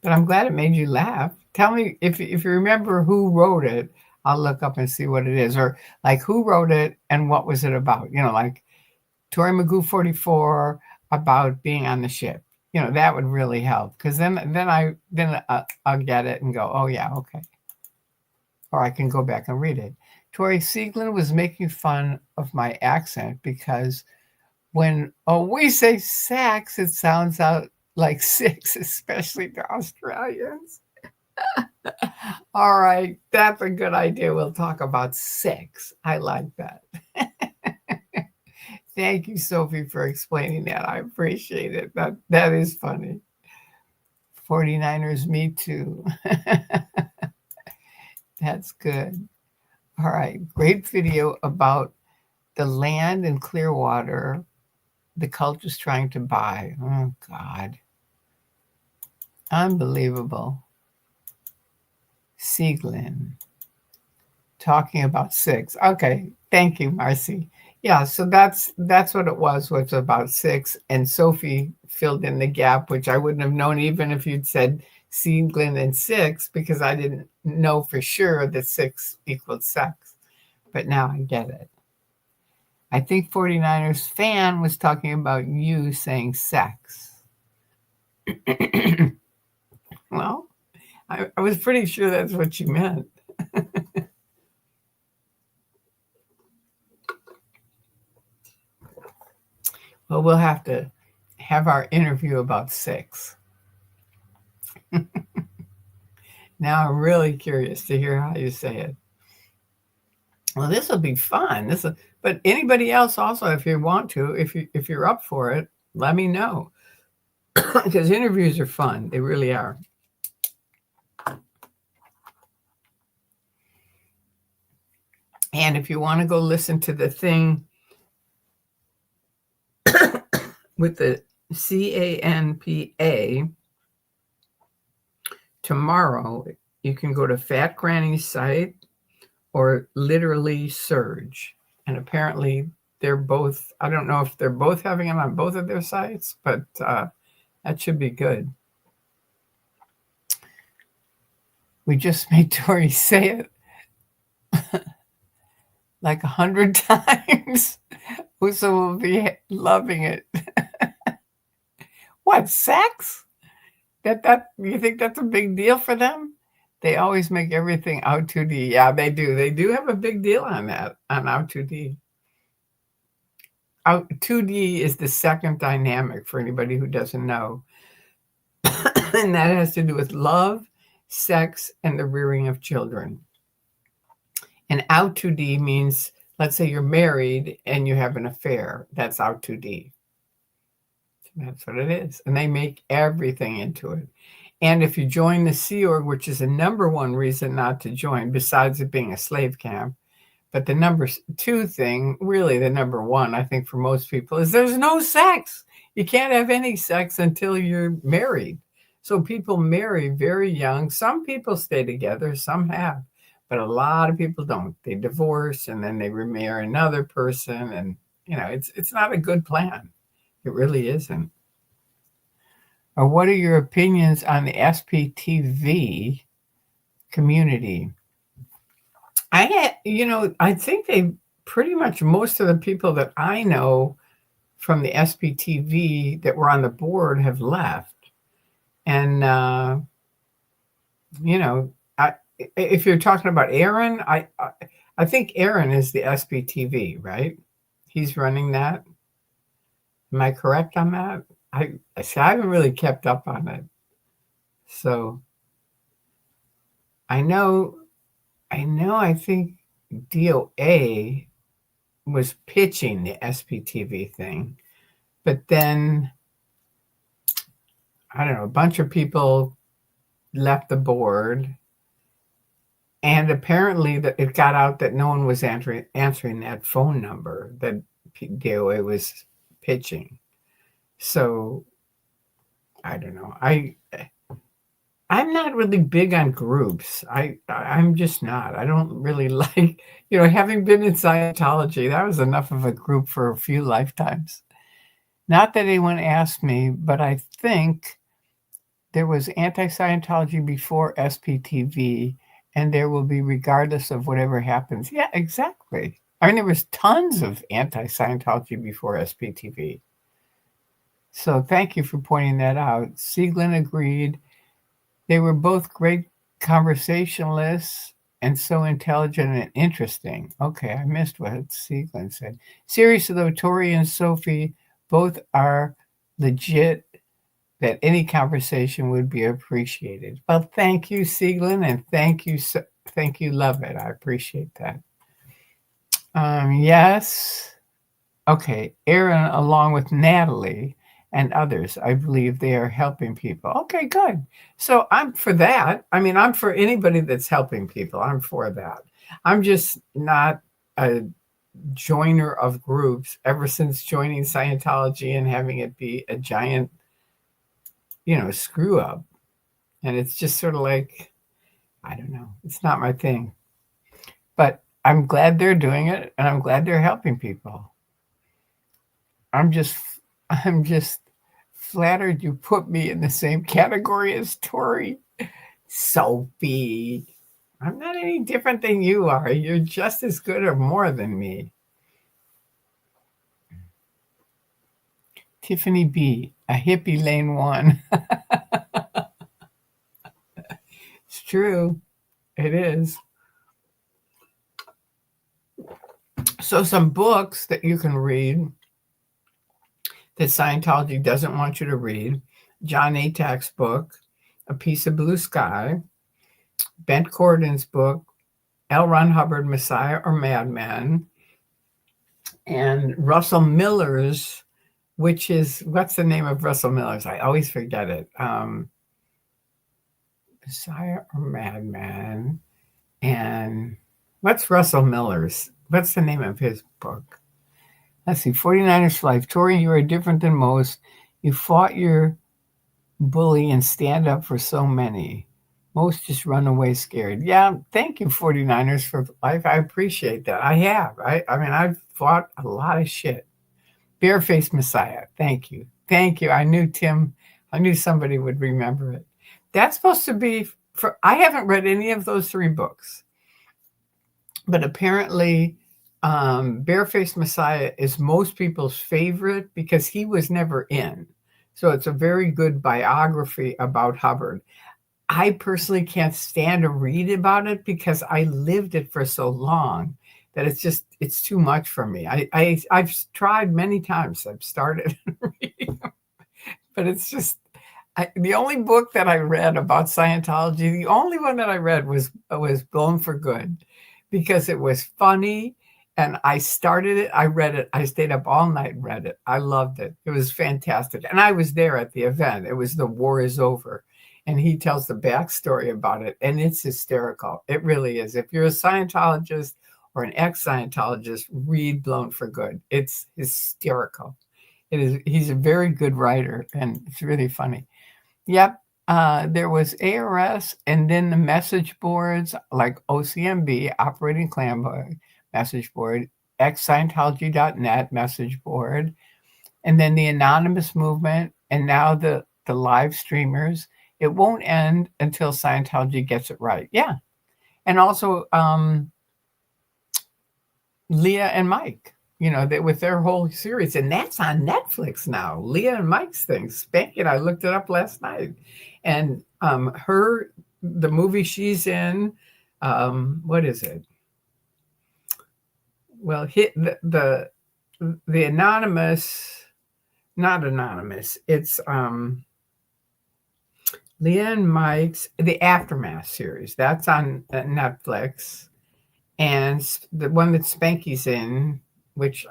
Speaker 1: But I'm glad it made you laugh. Tell me if you remember who wrote it. I'll look up and see what it is. Or like who wrote it and what was it about? Like Tori Magoo44 about being on the ship. That would really help because then I'll get it and go, oh yeah, okay. Or I can go back and read it. Tori Sieglin was making fun of my accent because when we say sex, it sounds out like six, especially to Australians. All right, that's a good idea. We'll talk about sex. I like that. Thank you, Sophie, for explaining that. I appreciate it. That is funny. 49ers, me too. That's good. All right, great video about the land in Clearwater the cult is trying to buy. Oh, God. Unbelievable. Sieglin. Talking about six. Okay, thank you, Marcy. Yeah, so that's what it was about six. And Sophie filled in the gap, which I wouldn't have known even if you'd said Sieglin and six, because I didn't know for sure that six equaled sex. But now I get it. I think 49ers fan was talking about you saying sex. Well, I was pretty sure that's what you meant. Well, we'll have to have our interview about sex. Now I'm really curious to hear how you say it. Well, this will be fun. But anybody else also, if you want to, if you're up for it, let me know. Because interviews are fun. They really are. And if you want to go listen to the thing with the CANPA tomorrow, you can go to Fat Granny's site or literally Surge. And apparently they're both, I don't know if they're both having it on both of their sites, but that should be good. We just made Tori say it like 100 times. So we'll be loving it. What, sex? That you think that's a big deal for them? They always make everything out 2D. Yeah, they do. They do have a big deal on that, on out 2D. Out 2D is the second dynamic for anybody who doesn't know. And that has to do with love, sex, and the rearing of children. And out 2D means, let's say you're married and you have an affair. That's out 2D. That's what it is. And they make everything into it. And if you join the Sea Org, which is the number one reason not to join, besides it being a slave camp, but the number two thing, really the number one, I think for most people, is there's no sex. You can't have any sex until you're married. So people marry very young. Some people stay together, some have, but a lot of people don't. They divorce and then they remarry another person. And, it's not a good plan. It really isn't. Or what are your opinions on the SPTV community? I think they pretty much, most of the people that I know from the SPTV that were on the board have left. And, if you're talking about Aaron, I think Aaron is the SPTV, right? He's running that. Am I correct on that? I see, I haven't really kept up on it. So I know, I think DOA was pitching the SPTV thing, but then, I don't know, a bunch of people left the board, and apparently it got out that no one was answering that phone number that DOA was pitching. So I don't know. I'm not really big on groups. I'm just not. I don't really like, having been in Scientology, that was enough of a group for a few lifetimes. Not that anyone asked me, but I think there was anti-Scientology before SPTV, and there will be regardless of whatever happens. Yeah, exactly. I mean, there was tons of anti-Scientology before SPTV. So thank you for pointing that out. Sieglin agreed. They were both great conversationalists and so intelligent and interesting. Okay, I missed what Sieglin said. Seriously, though, Tori and Sophie both are legit, that any conversation would be appreciated. Well, thank you, Sieglin, and thank you, Lovett. I appreciate that. Yes. Okay, Aaron, along with Natalie and others, I believe they are helping people. Okay, good. So I'm for that. I mean, I'm for anybody that's helping people. I'm for that. I'm just not a joiner of groups ever since joining Scientology and having it be a giant, screw up. And it's just sort of like, I don't know, it's not my thing. But I'm glad they're doing it, and I'm glad they're helping people. I'm just flattered you put me in the same category as Tori. Sophie, I'm not any different than you are. You're just as good or more than me. Tiffany B, a hippie lane one. It's true. It is. So some books that you can read that Scientology doesn't want you to read: John Atack's book, A Piece of Blue Sky, Bent Corden's book, L. Ron Hubbard, Messiah or Madman, and Russell Miller's, which is, what's the name of Russell Miller's? I always forget it. Messiah or Madman. And what's Russell Miller's? What's the name of his book? Let's see, 49ers for Life. Tori, you are different than most. You fought your bully and stand up for so many. Most just run away scared. Yeah, thank you, 49ers for Life. I appreciate that. I have. I mean, I've fought a lot of shit. Barefaced Messiah. Thank you. Thank you. I knew somebody would remember it. That's supposed to be I haven't read any of those 3 books, but apparently Barefaced Messiah is most people's favorite because he was never in. So it's a very good biography about Hubbard. I personally can't stand to read about it because I lived it for so long that it's too much for me. I've tried many times. I've started reading them, but it's just, the only book that I read about Scientology, the only one that I read was Blown for Good, because it was funny. And I started it. I read it. I stayed up all night and read it. I loved it. It was fantastic. And I was there at the event. It was The War is Over. And he tells the backstory about it. And it's hysterical. It really is. If you're a Scientologist or an ex-Scientologist, read Blown for Good. It's hysterical. It is. He's a very good writer, and it's really funny. Yep. There was ARS, and then the message boards like OCMB, Operating Clam message board, xscientology.net message board, and then the anonymous movement, and now the live streamers. It won't end until Scientology gets it right. Yeah. And also Leah and Mike, with their whole series, and that's on Netflix now. Leah and Mike's thing. Spanking, I looked it up last night. And the movie she's in, what is it? Well, the anonymous not anonymous. It's Leanne Mike's The Aftermath series. That's on Netflix. And the one that Spanky's in, which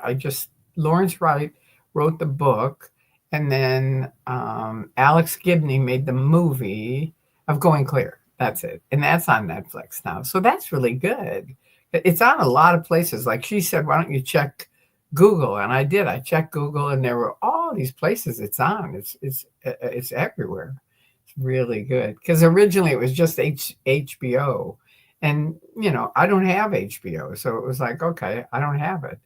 Speaker 1: Lawrence Wright wrote the book, and then Alex Gibney made the movie of Going Clear. That's it. And that's on Netflix now. So that's really good. It's on a lot of places. Like she said, why don't you check Google? And I did. I checked Google, and there were all these places it's on. It's everywhere. It's really good. Because originally it was just HBO. And, I don't have HBO. So it was like, okay, I don't have it.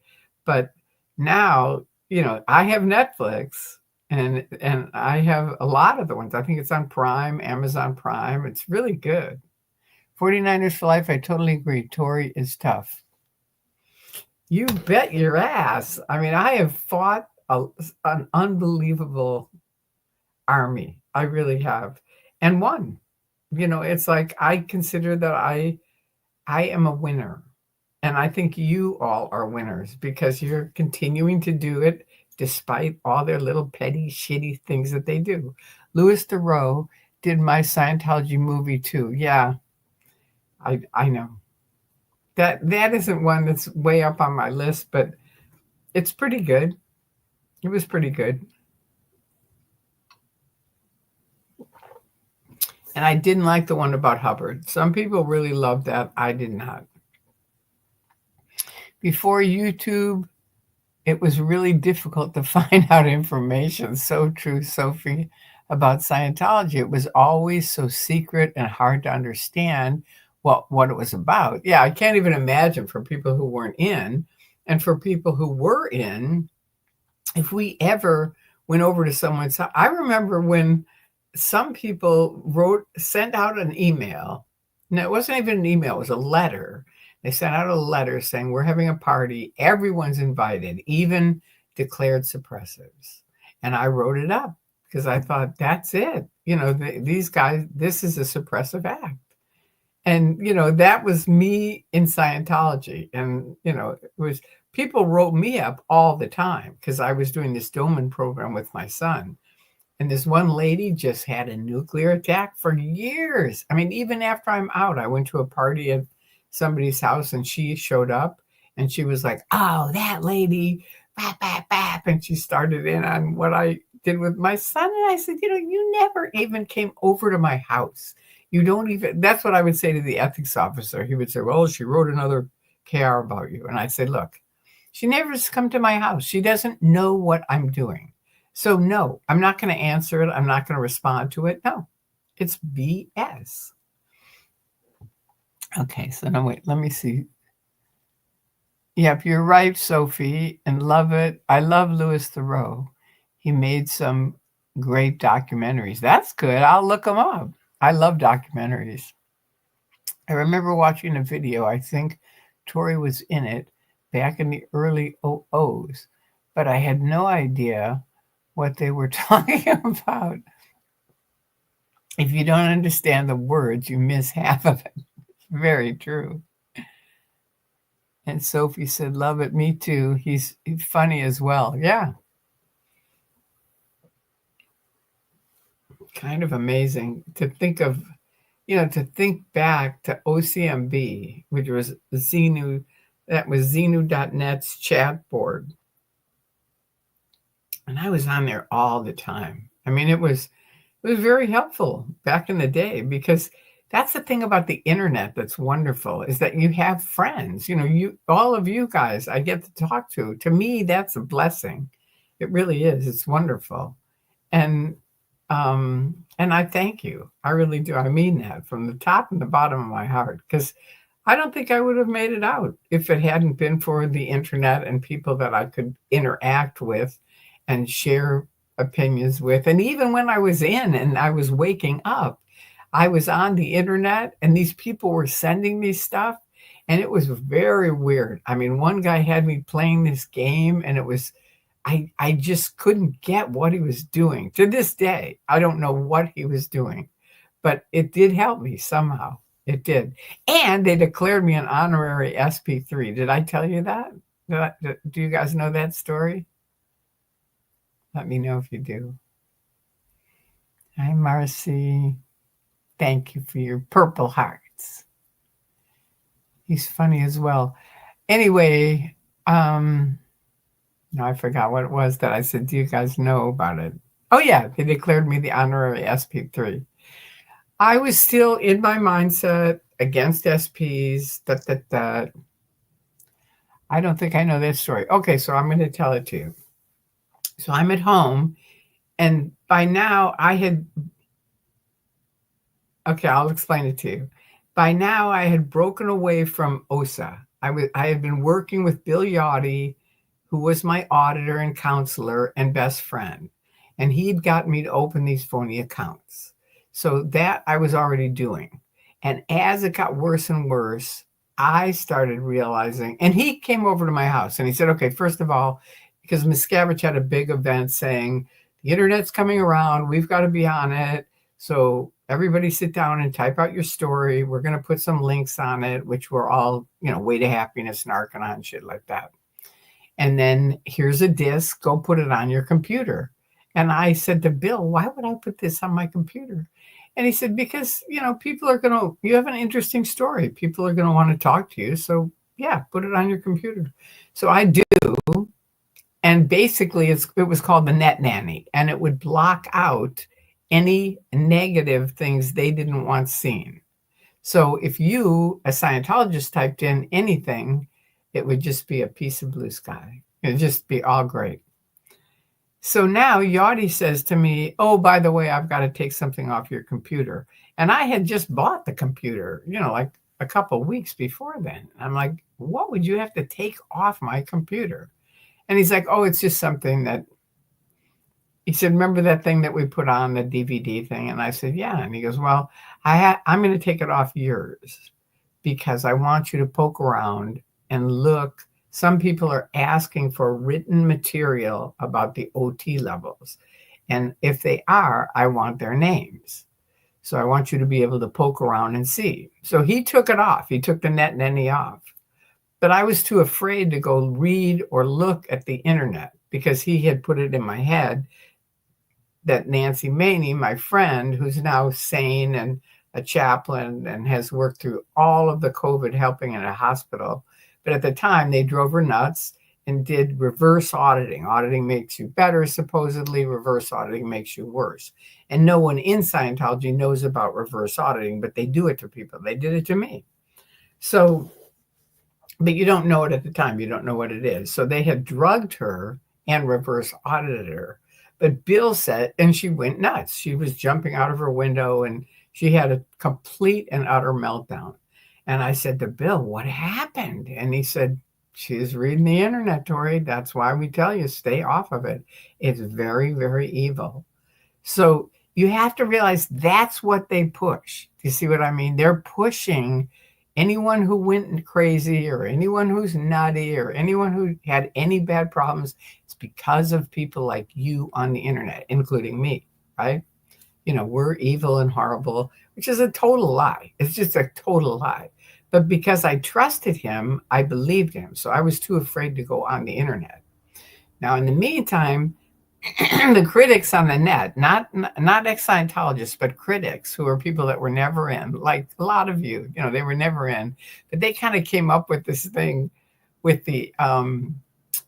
Speaker 1: But now, I have Netflix and I have a lot of the ones. I think it's on Prime, Amazon Prime. It's really good. 49ers for life. I totally agree. Tori is tough. You bet your ass. I mean, I have fought an unbelievable army. I really have. And won. It's like I consider that I am a winner. And I think you all are winners because you're continuing to do it despite all their little petty, shitty things that they do. Louis Theroux did my Scientology movie too. Yeah, I know. That isn't one that's way up on my list, but it's pretty good. It was pretty good. And I didn't like the one about Hubbard. Some people really loved that. I did not. Before YouTube, it was really difficult to find out information. So true, Sophie, about Scientology. It was always so secret and hard to understand what it was about. Yeah, I can't even imagine for people who weren't in, and for people who were in, if we ever went over to someone's house. I remember when some people sent out an email. No, it wasn't even an email, it was a letter. They sent out a letter saying, we're having a party. Everyone's invited, even declared suppressives. And I wrote it up because I thought, that's it. These guys, this is a suppressive act. And, that was me in Scientology. And, it was people wrote me up all the time because I was doing this Doman program with my son. And this one lady just had a nuclear attack for years. I mean, even after I'm out, I went to a party at somebody's house and she showed up and she was like, oh, that lady, bap, bap, bap. And she started in on what I did with my son. And I said, you never even came over to my house. You don't even, that's what I would say to the ethics officer. He would say, well, she wrote another KR about you. And I say, look, she never has come to my house. She doesn't know what I'm doing. So no, I'm not going to answer it. I'm not going to respond to it. No, it's BS. Okay, so now wait, let me see. Yep, you're right, Sophie, and love it. I love Louis Theroux. He made some great documentaries. That's good. I'll look them up. I love documentaries. I remember watching a video. I think Tori was in it back in the early 00s, but I had no idea what they were talking about. If you don't understand the words, you miss half of it. It's very true. And Sophie said, love it. Me too. He's funny as well. Yeah. Kind of amazing to think of, to think back to OCMB, which was Xenu, that was Xenu.net's chat board. And I was on there all the time. I mean, it was very helpful back in the day because that's the thing about the internet that's wonderful is that you have friends, all of you guys I get to talk to. To me, that's a blessing. It really is. It's wonderful. And I thank you. I really do. I mean that from the top and the bottom of my heart, because I don't think I would have made it out if it hadn't been for the internet and people that I could interact with and share opinions with. And even when I was in and I was waking up, I was on the internet and these people were sending me stuff and it was very weird. I mean, one guy had me playing this game and it was, I just couldn't get what he was doing. To this day, I don't know what he was doing, but it did help me somehow. It did. And they declared me an honorary SP3. Did I tell you that? Do you guys know that story? Let me know if you do. Hi, Marcy. Thank you for your purple hearts. He's funny as well. Anyway, no, I forgot what it was that I said. Do you guys know about it? Oh, yeah, they declared me the honorary SP3. I was still in my mindset against SPs. I don't think I know this story. Okay, so I'm going to tell it to you. So I'm at home, and by now okay, I'll explain it to you. By now I had broken away from OSA. I had been working with Bill Yachty, who was my auditor and counselor and best friend. And he'd got me to open these phony accounts. So that I was already doing. And as it got worse and worse, I started realizing, and he came over to my house and he said, okay, first of all, because Miscavige had a big event saying, the internet's coming around, we've got to be on it. So everybody sit down and type out your story. We're going to put some links on it, which were all, Way to Happiness and Arcanon, shit like that. And then here's a disc, go put it on your computer. And I said to Bill, why would I put this on my computer? And he said, because, people are you have an interesting story. People are going to want to talk to you. So yeah, put it on your computer. So I do. And basically it was called the Net Nanny, and it would block out any negative things they didn't want seen. So if you, a Scientologist, typed in anything, it would just be a piece of blue sky. It would just be all great. So now Yachty says to me, oh, by the way, I've got to take something off your computer. And I had just bought the computer, like a couple of weeks before then. I'm like, what would you have to take off my computer? And he's like, oh, it's just something that, he said, remember that thing that we put on, the DVD thing? And I said, yeah. And he goes, well, I'm going to take it off yours because I want you to poke around and look. Some people are asking for written material about the OT levels. And if they are, I want their names. So I want you to be able to poke around and see. So he took it off. He took the Net Nanny off. But I was too afraid to go read or look at the internet because he had put it in my head that Nancy Maney, my friend, who's now sane and a chaplain and has worked through all of the COVID helping in a hospital. But at the time, they drove her nuts and did reverse auditing. Auditing makes you better, supposedly. Reverse auditing makes you worse. And no one in Scientology knows about reverse auditing, but they do it to people. They did it to me. So, but you don't know it at the time. You don't know what it is. So they had drugged her and reverse audited her. But Bill said, and she went nuts. She was jumping out of her window and she had a complete and utter meltdown. And I said to Bill, what happened? And he said, she's reading the internet, Tori. That's why we tell you, stay off of it. It's very, very evil. So you have to realize that's what they push. Do you see what I mean? They're pushing anyone who went crazy or anyone who's nutty or anyone who had any bad problems. It's because of people like you on the internet, including me, right? We're evil and horrible, which is a total lie. It's just a total lie. But because I trusted him, I believed him. So I was too afraid to go on the internet. Now, in the meantime, the critics on the net, not ex-Scientologists, but critics who are people that were never in, like a lot of you, they were never in, but they kind of came up with this thing with the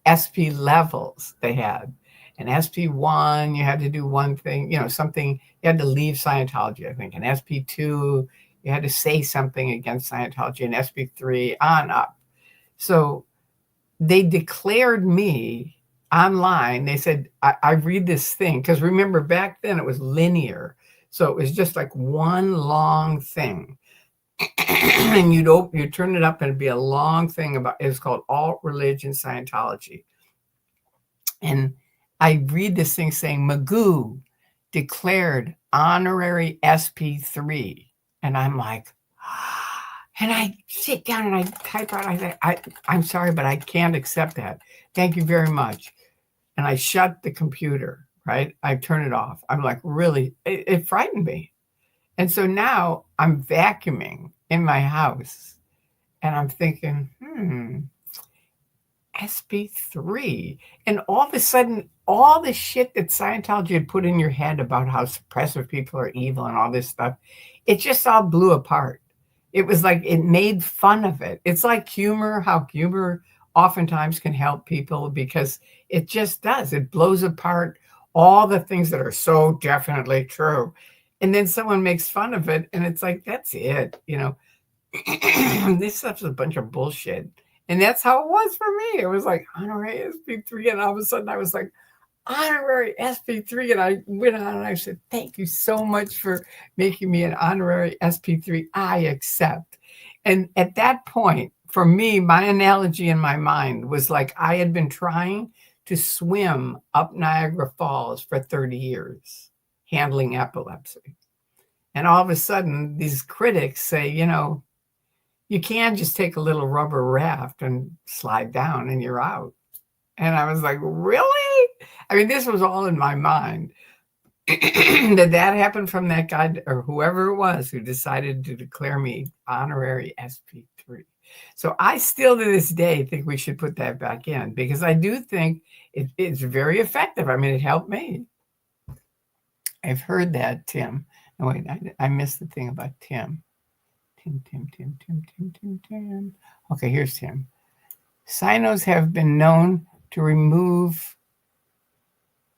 Speaker 1: SP levels they had. And SP1, you had to do one thing, something, you had to leave Scientology, I think. And SP2, you had to say something against Scientology, and SP3 on up. So they declared me online. They said, I read this thing, because remember back then it was linear. So it was just like one long thing. And you'd turn it up and it'd be a long thing about, it's called Alt Religion Scientology. And I read this thing saying Magoo declared honorary SP3. And I'm like, and I sit down and I type out, I say, I'm sorry, but I can't accept that. Thank you very much. And I shut the computer, right? I turn it off. I'm like, really, it frightened me. And so now I'm vacuuming in my house and I'm thinking, SB3. And all of a sudden, all the shit that Scientology had put in your head about how suppressive people are evil and all this stuff, it just all blew apart. It was like it made fun of it. It's like humor, how humor oftentimes can help people because it just does. It blows apart all the things that are so definitely true. And then someone makes fun of it, and it's like, that's it, this stuff's a bunch of bullshit. And that's how it was for me. It was like honorary SP3, and all of a sudden I was like, honorary SP3. And I went on and I said, thank you so much for making me an honorary SP3. I accept. And at that point, for me, my analogy in my mind was like I had been trying to swim up Niagara Falls for 30 years, handling epilepsy. And all of a sudden, these critics say, you can't just take a little rubber raft and slide down and you're out. And I was like, really? I mean, this was all in my mind. Did that happen from that guy or whoever it was who decided to declare me honorary SP3? So I still to this day think we should put that back in because I do think it's very effective. I mean, it helped me. I've heard that, Tim. No, wait, I missed the thing about Tim. Tim. Okay, here's Tim. Sinos have been known to remove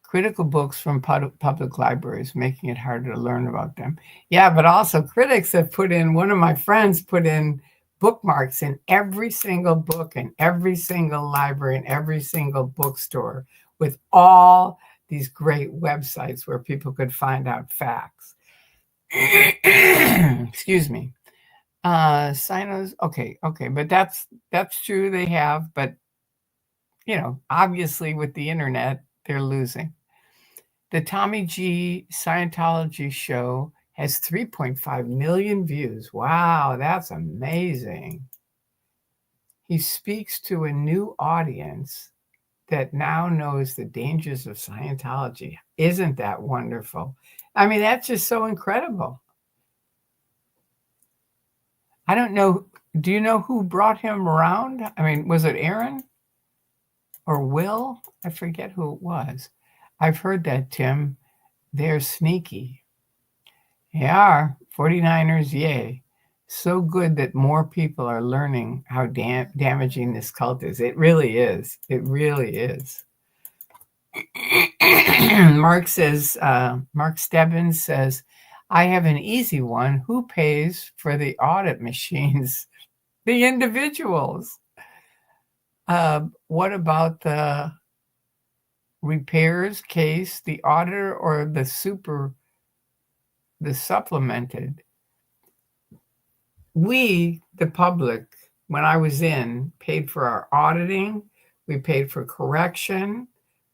Speaker 1: critical books from public libraries, making it harder to learn about them. Yeah, but also critics have one of my friends put in bookmarks in every single book in every single library and every single bookstore with all these great websites where people could find out facts. Excuse me. Sinos, okay, but that's true, they have, but obviously with the internet, they're losing. The Tommy G Scientology show has 3.5 million views. Wow, that's amazing. He speaks to a new audience that now knows the dangers of Scientology. Isn't that wonderful? I mean, that's just so incredible. I don't know. Do you know who brought him around? I mean, was it Aaron or Will? I forget who it was. I've heard that, Tim. They're sneaky. They are. 49ers, yay. So good that more people are learning how damaging this cult is. It really is. It really is. Mark Stebbins says, I have an easy one. Who pays for the audit machines? The individuals. What about the repairs case, the auditor, or the supplemented? We, the public, when I was in, paid for our auditing. We paid for correction.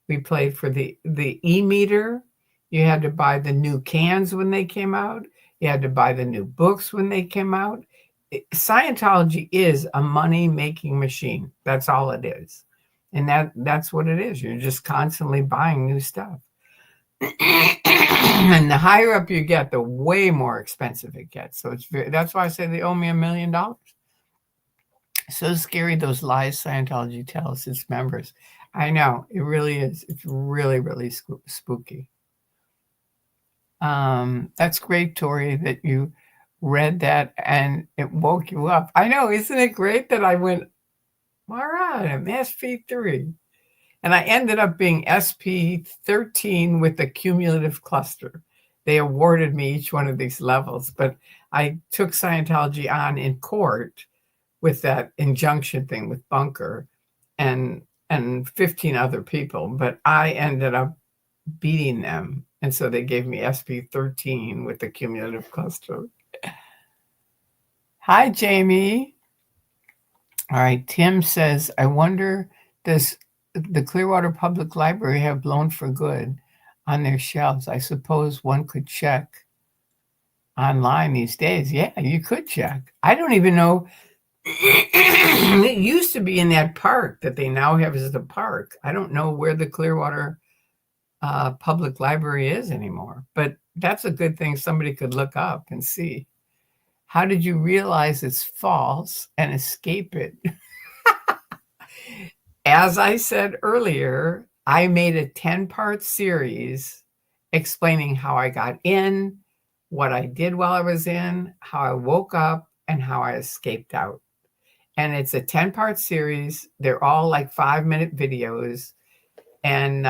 Speaker 1: We paid for the e-meter. You had to buy the new cans when they came out. You had to buy the new books when they came out. Scientology is a money-making machine. That's all it is. And that's what it is. You're just constantly buying new stuff. And the higher up you get, the way more expensive it gets. So that's why I say they owe me $1 million. So scary, those lies Scientology tells its members. I know, it really is. It's really, really spooky. That's great, Tori, that you read that and it woke you up. I know, isn't it great that I went, all right, I'm SP3. And I ended up being SP13 with the cumulative cluster. They awarded me each one of these levels, but I took Scientology on in court with that injunction thing with Bunker and 15 other people, but I ended up beating them. And so they gave me SP13 with the cumulative cluster. Hi, Jamie. All right, Tim says, I wonder, does the Clearwater Public Library have Blown for Good on their shelves? I suppose one could check online these days. Yeah, you could check. I don't even know. It used to be in that park that they now have as the park. I don't know where the Clearwater Public Library is anymore, but that's a good thing somebody could look up and see. How did you realize it's false and escape it? as I said earlier, I made a 10-part series explaining how I got in, what I did while I was in, how I woke up, and how I escaped out. And it's a 10-part series. They're all like 5-minute videos. And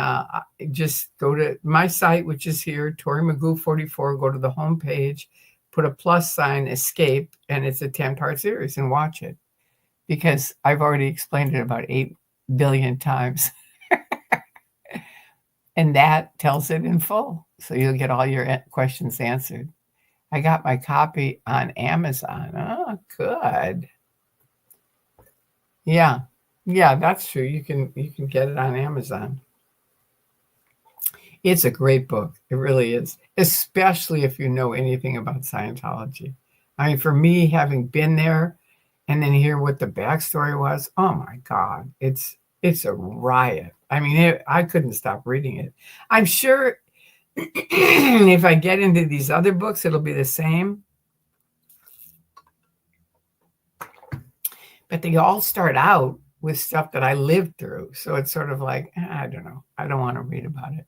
Speaker 1: just go to my site, which is here, Tori Magoo44, go to the homepage, put a plus sign, escape, and it's a 10-part series, and watch it. Because I've already explained it about 8 billion times. And that tells it in full. So you'll get all your questions answered. I got my copy on Amazon. Oh, good. Yeah, that's true. You can get it on Amazon. It's a great book. It really is, especially if you know anything about Scientology. I mean, for me, having been there and then hear what the backstory was, oh my God, it's a riot. I mean, I couldn't stop reading it. I'm sure if I get into these other books, it'll be the same. But they all start out with stuff that I lived through. So it's sort of like, I don't know. I don't want to read about it.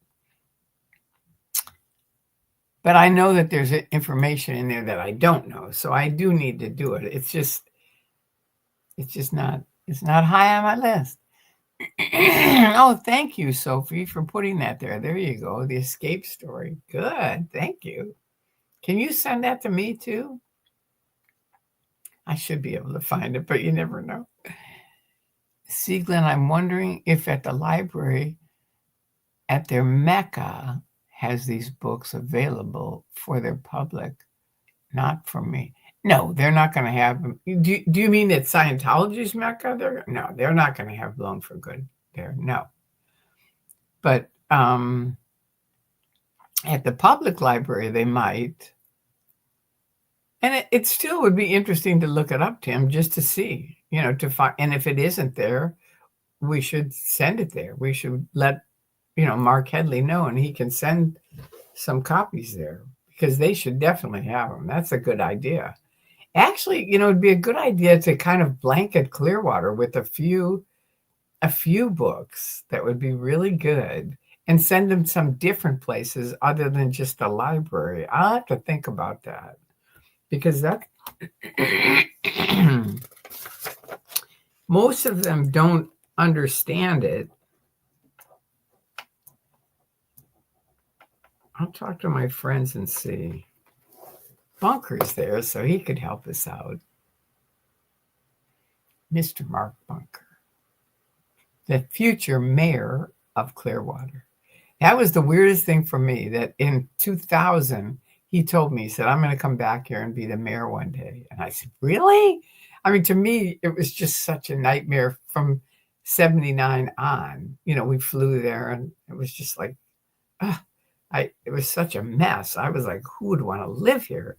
Speaker 1: But I know that there's information in there that I don't know. So I do need to do it. It's just not high on my list. Oh, thank you, Sophie, for putting that there. There you go. The escape story. Good. Thank you. Can you send that to me too? I should be able to find it, but you never know. Sieglin, I'm wondering if at the library at their Mecca has these books available for their public, not for me. No, they're not going to have them. Do you mean at Scientology's Mecca? No, they're not going to have Blown for Good there. No. But at the public library, they might. And it still would be interesting to look it up, Tim, just to see, to find. And if it isn't there, we should send it there. We should let, Mark Headley know, and he can send some copies there because they should definitely have them. That's a good idea. Actually, it'd be a good idea to kind of blanket Clearwater with a few books that would be really good and send them some different places other than just the library. I'll have to think about that. Because most of them don't understand it. I'll talk to my friends and see. Bunker's there, so he could help us out. Mr. Mark Bunker, the future mayor of Clearwater. That was the weirdest thing for me, that in 2000, he told me, he said, I'm going to come back here and be the mayor one day. And I said, really? I mean, to me, it was just such a nightmare from 79 on. We flew there and it was just like, it was such a mess. I was like, who would want to live here?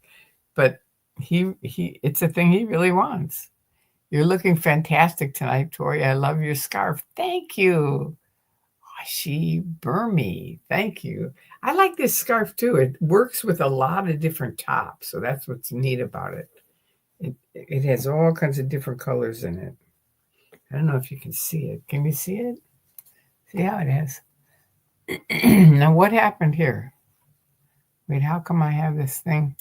Speaker 1: But it's a thing he really wants. You're looking fantastic tonight, Tori. I love your scarf. Thank you. She Burmy. Thank you. I like this scarf too. It works with a lot of different tops. So that's what's neat about it. It has all kinds of different colors in it. I don't know if you can see it. Can you see it? See how it is? Now, what happened here? Wait, how come I have this thing?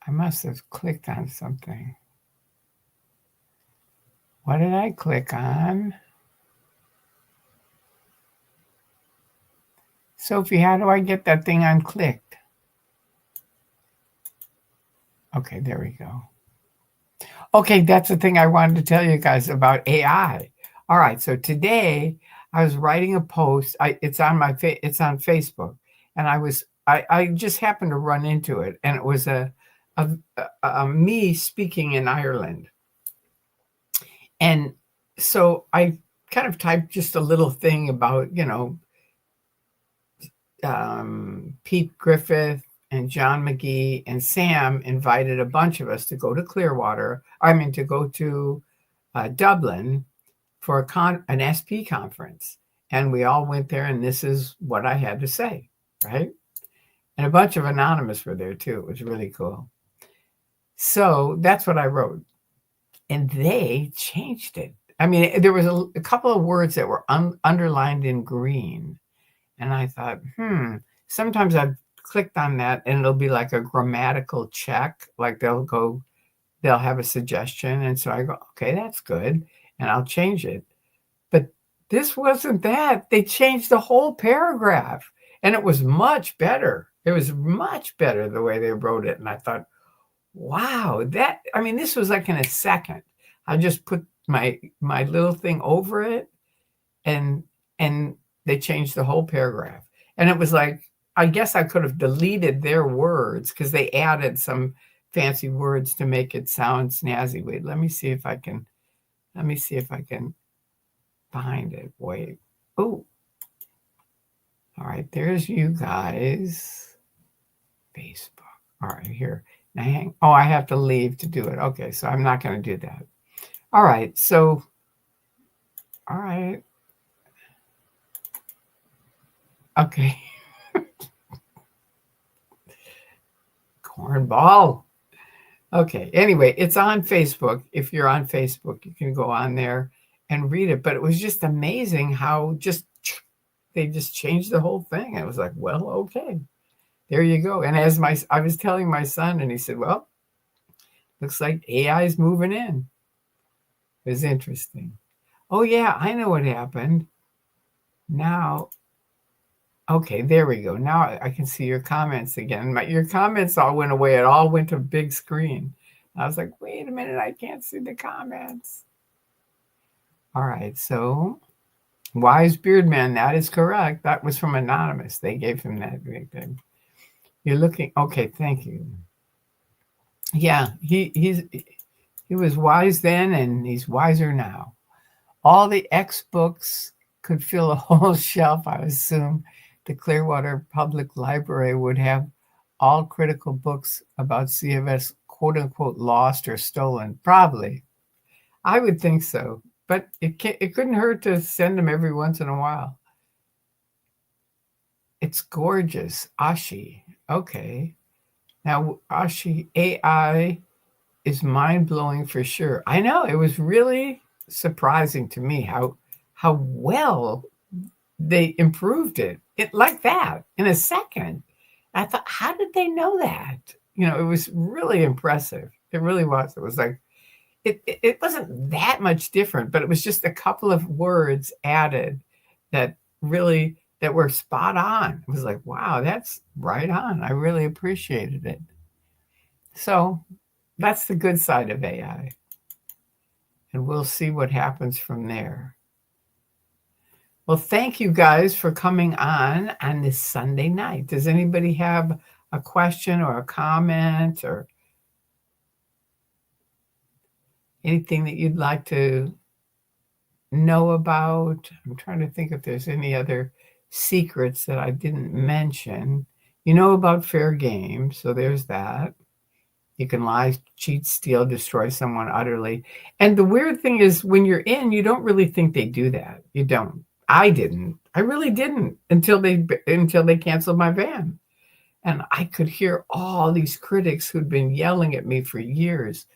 Speaker 1: I must have clicked on something. What did I click on? Sophie, how do I get that thing unclicked? Okay, there we go. Okay, that's the thing I wanted to tell you guys about AI. All right, so today I was writing a post. It's on Facebook, and I just happened to run into it, and it was a me speaking in Ireland, and so I kind of typed just a little thing about Pete Griffith and John McGee and Sam invited a bunch of us to go to Clearwater. To go to Dublin for an SP conference. And we all went there, and this is what I had to say, right? And a bunch of anonymous were there too. It was really cool. So that's what I wrote. And they changed it. I mean, there was a couple of words that were underlined in green. And I thought, sometimes I've clicked on that and it'll be like a grammatical check. Like they'll have a suggestion. And so I go, okay, that's good. And I'll change it. But this wasn't that. They changed the whole paragraph. And it was much better. It was much better the way they wrote it. And I thought, wow, this was like in a second. I just put my little thing over it and they changed the whole paragraph. And it was like, I guess I could have deleted their words because they added some fancy words to make it sound snazzy. Wait, let me see if I can find it. Wait. Oh. All right, there's you guys. Facebook. All right, here. Now I have to leave to do it. Okay, so I'm not going to do that. All right, so, all right. Okay. Cornball. Okay, anyway, it's on Facebook. If you're on Facebook, you can go on there and read it. But it was just amazing how they just changed the whole thing. I was like, well, okay, there you go. And as I was telling my son, and he said, well, looks like AI is moving in. It was interesting. Oh, yeah, I know what happened. Now, okay, there we go. Now I can see your comments again. Your comments all went away. It all went to big screen. I was like, wait a minute, I can't see the comments. All right, so Wise Beard Man, that is correct. That was from Anonymous. They gave him that thing. You're looking, okay, thank you. Yeah, he was wise then and he's wiser now. All the X books could fill a whole shelf, I assume. The Clearwater Public Library would have all critical books about CFS, quote unquote, lost or stolen. Probably. I would think so. But it couldn't hurt to send them every once in a while. It's gorgeous. Ashi. Okay. Now, Ashi, AI is mind-blowing for sure. I know. It was really surprising to me how well they improved it like that in a second. I thought, how did they know that? It was really impressive. It really was. It was like, it wasn't that much different, but it was just a couple of words added that were spot on. It was like, wow, that's right on. I really appreciated it. So that's the good side of AI. And we'll see what happens from there. Well, thank you guys for coming on this Sunday night. Does anybody have a question or a comment or anything that you'd like to know about? I'm trying to think if there's any other secrets that I didn't mention. You know about fair game, so there's that. You can lie, cheat, steal, destroy someone utterly. And the weird thing is when you're in, you don't really think they do that. You don't. I didn't. I really didn't until they canceled my van. And I could hear all these critics who'd been yelling at me for years.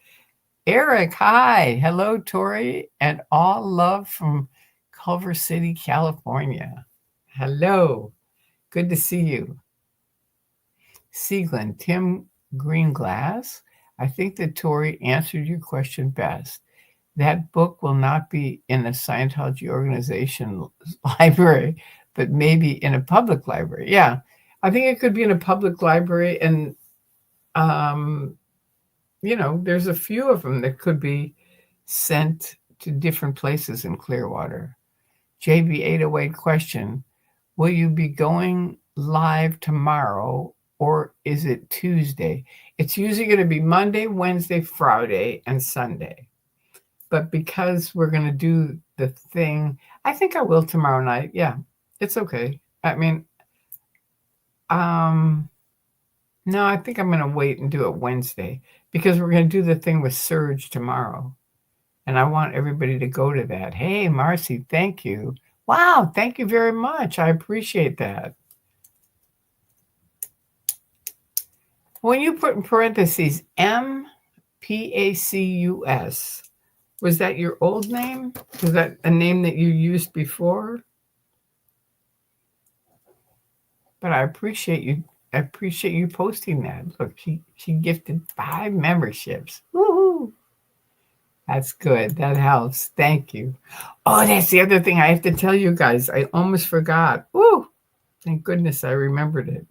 Speaker 1: Eric, hi. Hello, Tori, and all love from Culver City, California. Hello. Good to see you. Sieglin, Tim Greenglass, I think that Tori answered your question best. That book will not be in a Scientology organization library, but maybe in a public library. Yeah, I think it could be in a public library. And, there's a few of them that could be sent to different places in Clearwater. JB808 question, will you be going live tomorrow or is it Tuesday? It's usually going to be Monday, Wednesday, Friday, and Sunday. But because we're going to do the thing, I think I will tomorrow night. Yeah, it's okay. I mean, no, I think I'm going to wait and do it Wednesday because we're going to do the thing with Surge tomorrow. And I want everybody to go to that. Hey, Marcy, thank you. Wow, thank you very much. I appreciate that. When you put in parentheses MPACUS, Was that your old name? Was that a name that you used before? But I appreciate you. I appreciate you posting that. Look, she gifted 5 memberships. Woohoo! That's good. That helps. Thank you. Oh, that's the other thing I have to tell you guys. I almost forgot. Woo! Thank goodness I remembered it.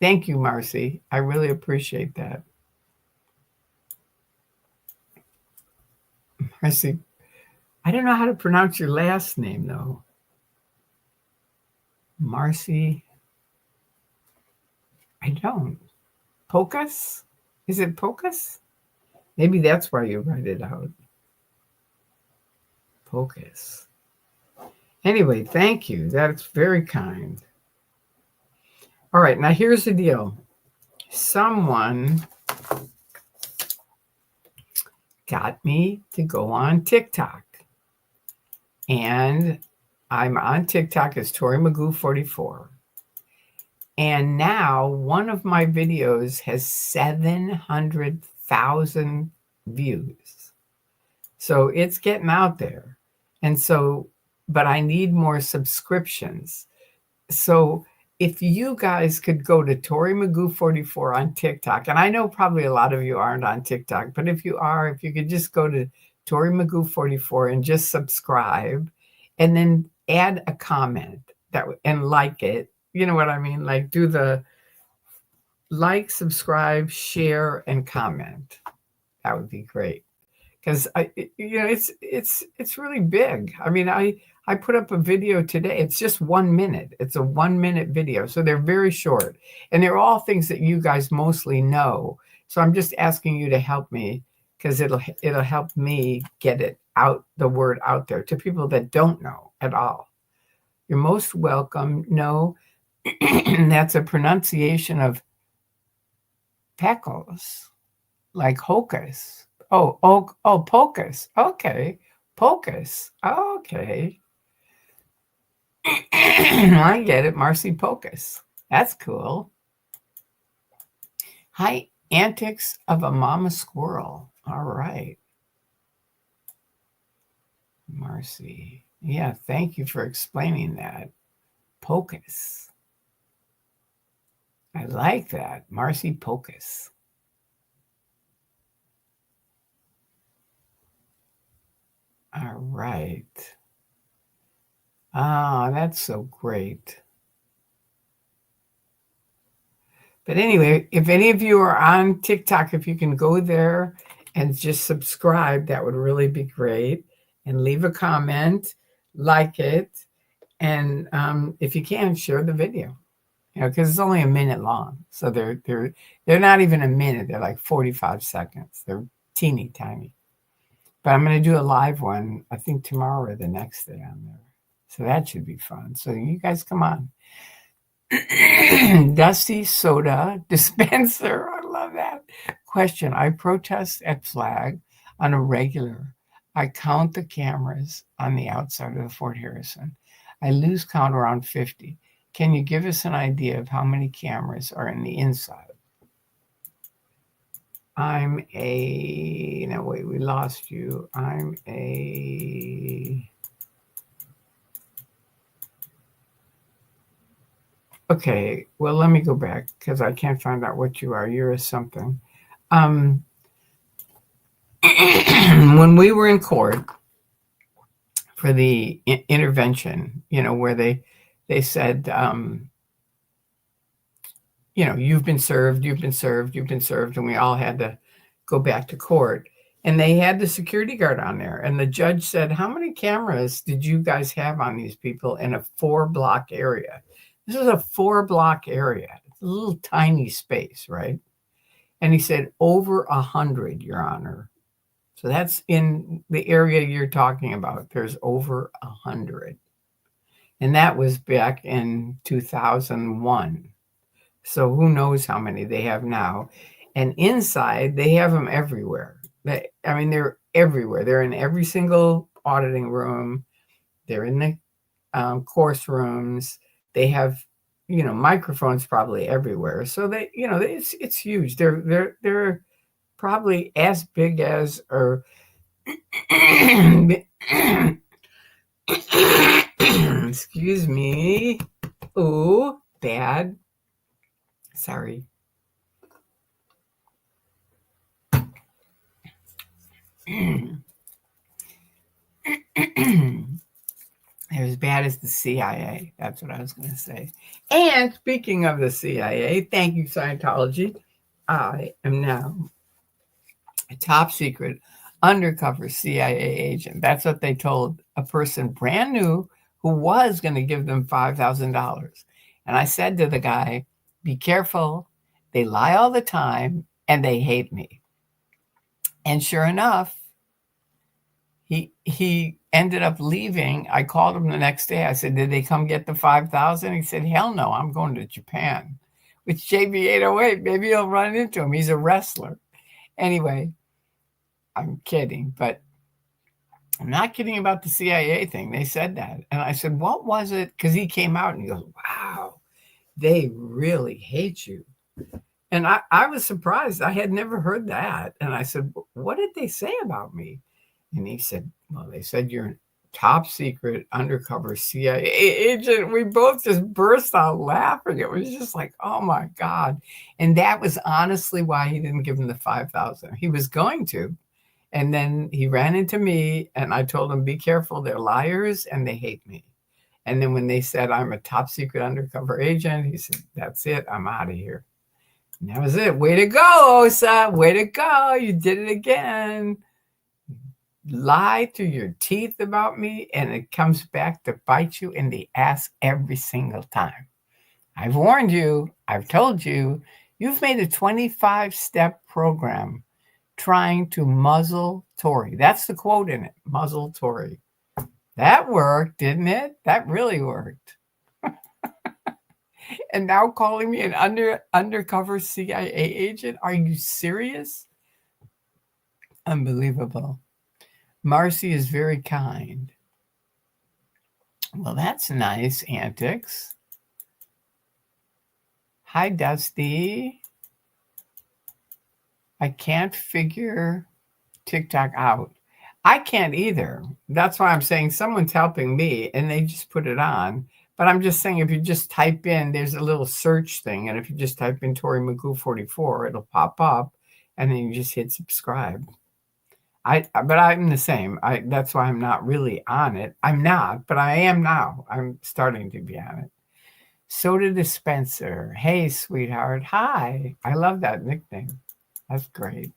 Speaker 1: Thank you, Marcy. I really appreciate that. Marcy, I don't know how to pronounce your last name, though. Marcy. I don't. Pocus? Is it Pocus? Maybe that's why you write it out. Pocus. Anyway, thank you. That's very kind. All right, now here's the deal. Someone got me to go on TikTok. And I'm on TikTok as Tori Magoo44. And now one of my videos has 700,000 views. So it's getting out there. And so, but I need more subscriptions. So if you guys could go to Tori Magoo44 on TikTok, and I know probably a lot of you aren't on TikTok, but if you are, if you could just go to Tori Magoo44 and just subscribe and then add a comment and like it. You know what I mean? Like do the like, subscribe, share, and comment. That would be great. Because it's really big. I mean, I put up a video today. It's just 1 minute. It's a 1 minute video. So they're very short. And they're all things that you guys mostly know. So I'm just asking you to help me because it'll help me get it out, the word out there to people that don't know at all. You're most welcome. No, that's a pronunciation of Peckles, like hocus. Oh, Pocus. Okay. Pocus. Okay. I get it. Marcy Pocus. That's cool. Hi, antics of a mama squirrel. All right. Marcy. Yeah, thank you for explaining that. Pocus. I like that. Marcy Pocus. All right. Ah, that's so great. But anyway, if any of you are on TikTok, if you can go there and just subscribe, that would really be great. And leave a comment, like it, and if you can, share the video. You know, because it's only a minute long, so they're not even a minute. They're like 45 seconds. They're teeny tiny. But I'm going to do a live one, I think tomorrow or the next day on there. So that should be fun. So you guys come on. Dusty soda dispenser. I love that. Question. I protest at Flag on a regular. I count the cameras on the outside of the Fort Harrison. I lose count around 50. Can you give us an idea of how many cameras are in the inside? No, wait, we lost you. Okay, well, let me go back because I can't find out what you are. You're a something. When we were in court for the intervention, where they said, you've been served, and we all had to go back to court. And they had the security guard on there. And the judge said, how many cameras did you guys have on these people in a 4-block area? This is a 4-block area. It's a little tiny space, right? And he said, over 100, Your Honor. So that's in the area you're talking about. There's over 100. And that was back in 2001. So who knows how many they have now. And inside, they have them everywhere. They're everywhere. They're in every single auditing room. They're in the course rooms. They have, microphones probably everywhere. So they, it's huge. They're probably as big as, or Excuse me. Ooh, bad. Sorry. They're as bad as the CIA. That's what I was going to say. And speaking of the CIA, thank you, Scientology. I am now a top secret undercover CIA agent. That's what they told a person brand new who was going to give them $5,000. And I said to the guy, be careful. They lie all the time and they hate me. And sure enough, he ended up leaving. I called him the next day. I said, did they come get the 5,000? He said, hell no, I'm going to Japan. With JB808, maybe you'll run into him. He's a wrestler. Anyway, I'm kidding, but I'm not kidding about the CIA thing. They said that. And I said, what was it? Because he came out and he goes, wow, they really hate you. And I was surprised. I had never heard that. And I said, what did they say about me? And he said, well, they said you're a top secret undercover CIA agent. We both just burst out laughing. It was just like, oh my God. And that was honestly why he didn't give him the 5,000. He was going to. And then he ran into me and I told him, be careful. They're liars and they hate me. And then when they said I'm a top secret undercover agent, he said, that's it. I'm out of here. And that was it. Way to go, Osa. Way to go. You did it again. Lie through your teeth about me and it comes back to bite you in the ass every single time. I've warned you. I've told you. You've made a 25-step program trying to muzzle Tori. That's the quote in it. Muzzle Tori. That worked, didn't it? That really worked. And now calling me an undercover CIA agent? Are you serious? Unbelievable. Marcy is very kind. Well, that's nice, Antics. Hi, Dusty. I can't figure TikTok out. I can't either. That's why I'm saying someone's helping me and they just put it on. But I'm just saying if you just type in, there's a little search thing. And if you just type in Tori Magoo44, it'll pop up and then you just hit subscribe. But I'm the same. That's why I'm not really on it. I'm not, but I am now. I'm starting to be on it. Soda dispenser. Hey, sweetheart. Hi. I love that nickname. That's great.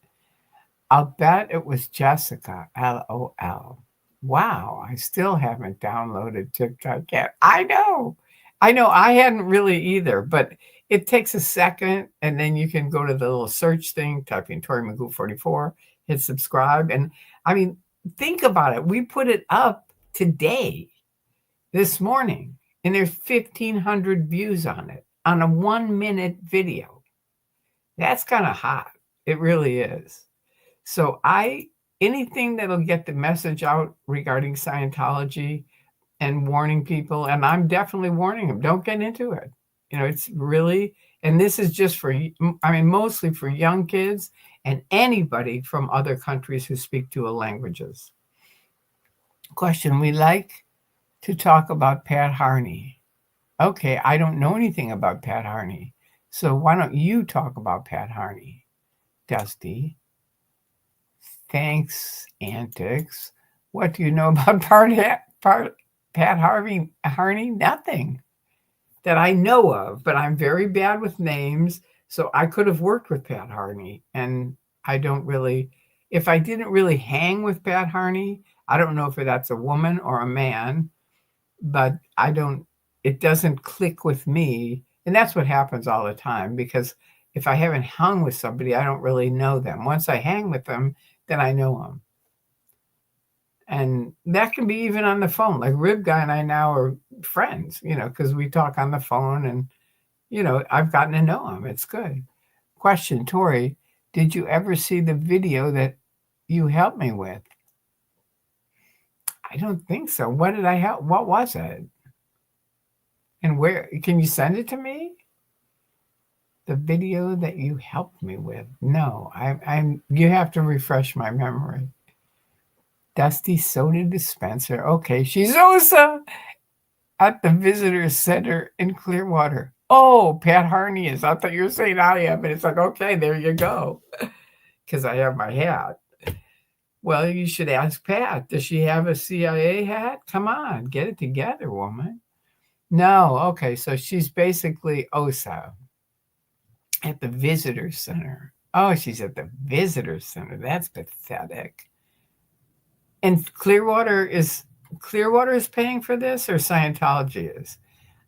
Speaker 1: I'll bet it was Jessica. LOL. Wow. I still haven't downloaded TikTok yet. I know. I hadn't really either, but it takes a second and then you can go to the little search thing, type in Tori Magoo44. Hit subscribe. And I mean, think about it. We put it up today, this morning, and there's 1,500 views on it on a 1-minute video. That's kind of hot. It really is. So anything that'll get the message out regarding Scientology and warning people, and I'm definitely warning them, don't get into it. It's really, and this is just mostly for young kids and anybody from other countries who speak 2 languages. Question, we like to talk about Pat Harney. Okay, I don't know anything about Pat Harney. So why don't you talk about Pat Harney, Dusty? Thanks, Antics. What do you know about Pat Harney? Nothing that I know of, but I'm very bad with names. So I could have worked with Pat Harney, and I don't really, if I didn't really hang with Pat Harney, I don't know if that's a woman or a man, but it doesn't click with me. And that's what happens all the time, because if I haven't hung with somebody, I don't really know them. Once I hang with them, then I know them. And that can be even on the phone. Like Rib Guy and I now are friends, because we talk on the phone and, I've gotten to know him. It's good. Question, Tori, did you ever see the video that you helped me with? I don't think so. What did I help? What was it? And where? Can you send it to me? The video that you helped me with? No, you have to refresh my memory. Dusty soda dispenser. Okay, she's Osa at the visitor center in Clearwater. Oh, Pat Harney is. I thought you were saying I am, but it's like, okay, there you go. Because I have my hat. Well, you should ask Pat. Does she have a CIA hat? Come on, get it together, woman. No, okay, so she's basically Osa at the visitor center. Oh, she's at the visitor center. That's pathetic. And Clearwater is paying for this, or Scientology is?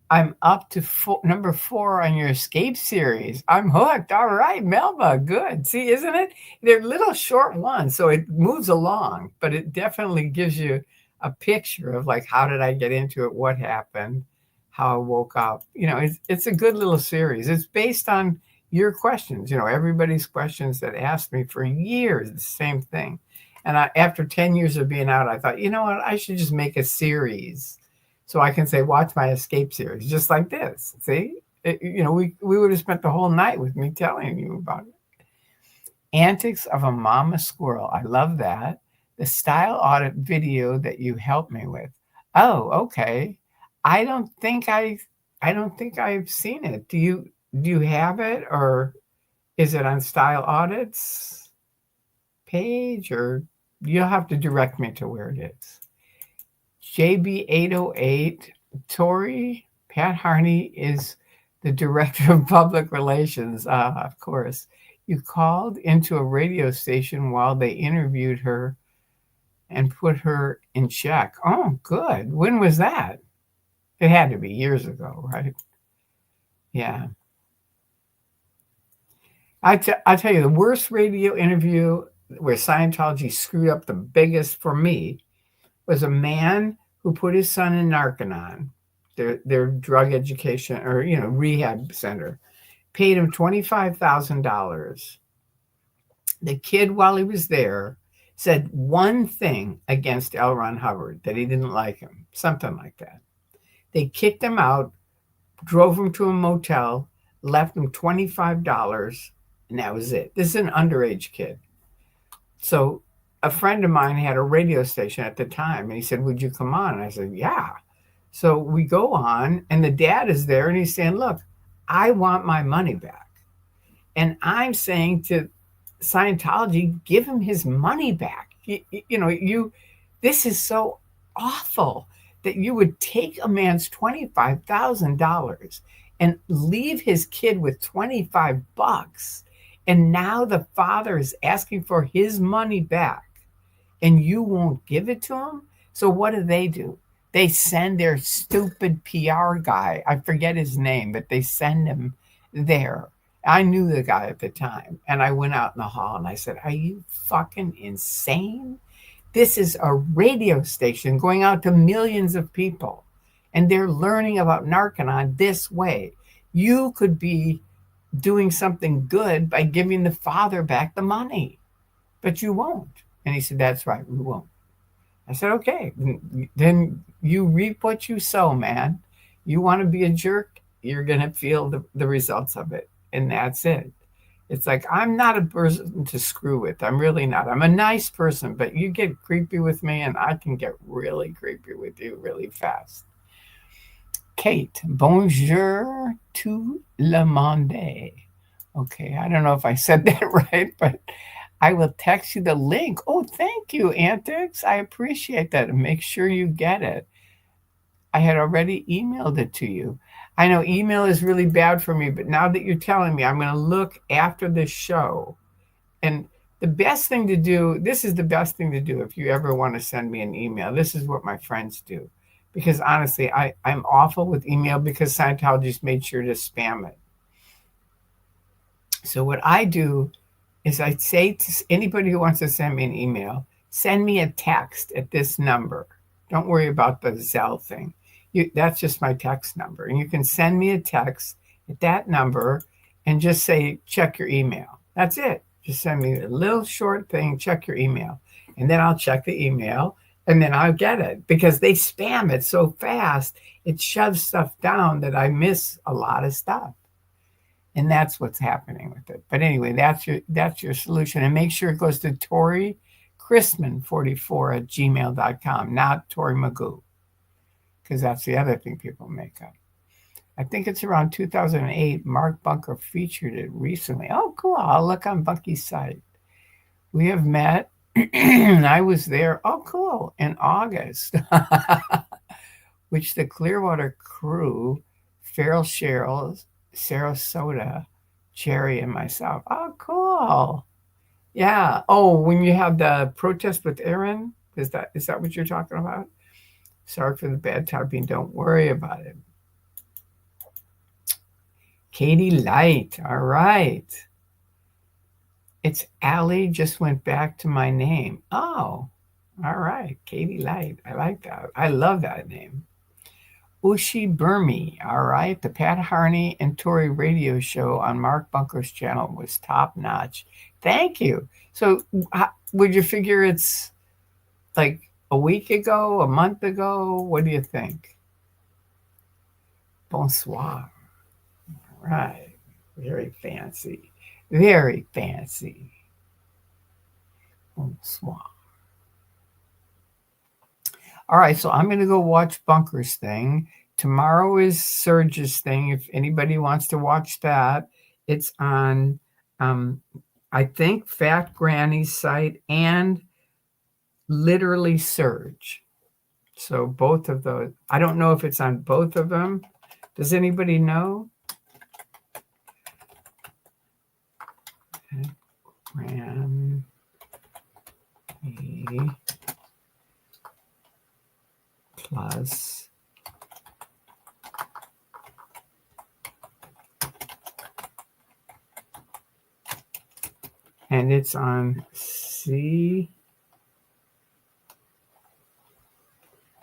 Speaker 1: I'm up to number 4 on your escape series. I'm hooked. All right, Melba, good. See, isn't it? They're little short ones, so it moves along, but it definitely gives you a picture of like, how did I get into it? What happened? How I woke up. It's a good little series. It's based on your questions, everybody's questions that asked me for years, the same thing. And after 10 years of being out, I thought, you know what? I should just make a series so I can say, watch my escape series, just like this. See, we would have spent the whole night with me telling you about it. Antics of a Mama Squirrel. I love that. The style audit video that you helped me with. Oh, okay. I don't think I've seen it. Do you have it, or is it on Style Audits page, or you'll have to direct me to where it is. JB808, Tori, Pat Harney is the director of public relations. Of course. You called into a radio station while they interviewed her and put her in check. Oh, good. When was that? It had to be years ago, right? Yeah. I'll tell you, the worst radio interview where Scientology screwed up the biggest for me was a man who put his son in Narconon, their drug education or rehab center, paid him $25,000. The kid, while he was there, said one thing against L. Ron Hubbard, that he didn't like him, something like that. They kicked him out, drove him to a motel, left him $25, and that was it. This is an underage kid. So a friend of mine had a radio station at the time, and he said, would you come on? And I said, yeah. So we go on, and the dad is there, and he's saying, look, I want my money back. And I'm saying to Scientology, give him his money back. This is so awful that you would take a man's $25,000 and leave his kid with $25. And now the father is asking for his money back, and you won't give it to him. So what do? They send their stupid PR guy. I forget his name, but they send him there. I knew the guy at the time, and I went out in the hall and I said, are you fucking insane? This is a radio station going out to millions of people, and they're learning about Narconon this way. You could be doing something good by giving the father back the money, but you won't. And he said, that's right, we won't. I said, okay, then you reap what you sow, man. You want to be a jerk, you're going to feel the results of it. And that's it. It's like, I'm not a person to screw with. I'm really not. I'm a nice person, but you get creepy with me, and I can get really creepy with you really fast. Kate, bonjour tout le monde. Okay, I don't know if I said that right, but I will text you the link. Oh, thank you, Antics. I appreciate that. Make sure you get it. I had already emailed it to you. I know email is really bad for me, but now that you're telling me, I'm going to look after this show. And the best thing to do, this is the best thing to do if you ever want to send me an email. This is what my friends do. Because honestly, I'm awful with email because Scientology's made sure to spam it. So what I do is I say to anybody who wants to send me an email, send me a text at this number. Don't worry about the Zelle thing. That's just my text number. And you can send me a text at that number and just say, check your email. That's it. Just send me a little short thing, check your email. And then I'll check the email, and then I'll get it. Because they spam it so fast, it shoves stuff down that I miss a lot of stuff. And that's what's happening with it. But anyway, that's your solution. And make sure it goes to Tori chrisman44@gmail.com, not Tori Magoo, because that's the other thing people make up. I think it's around 2008. Mark Bunker featured it recently. Oh, cool. I'll look on Bunky's site. We have met. I was there. Oh, cool. In August, which the Clearwater crew, Feral Cheryl, Sarasota, Jerry, and myself. Oh, cool. Yeah. Oh, when you had the protest with Aaron, is that what you're talking about? Sorry for the bad typing. Don't worry about it. Katie Light. All right. It's Allie. Just went back to my name. Oh, all right. Katie Light. I like that. I love that name. Ushi Burmi. All right. The Pat Harney and Tori radio show on Mark Bunker's channel was top notch. Thank you. So would you figure it's like a week ago, a month ago? What do you think? Bonsoir. All right. Very fancy. Very fancy. Bonsoir. All right, so I'm going to go watch Bunker's thing. Tomorrow is Surge's thing. If anybody wants to watch that, it's on, I think, Fat Granny's site and literally Surge. So both of those. I don't know if it's on both of them. Does anybody know? Granny plus and it's on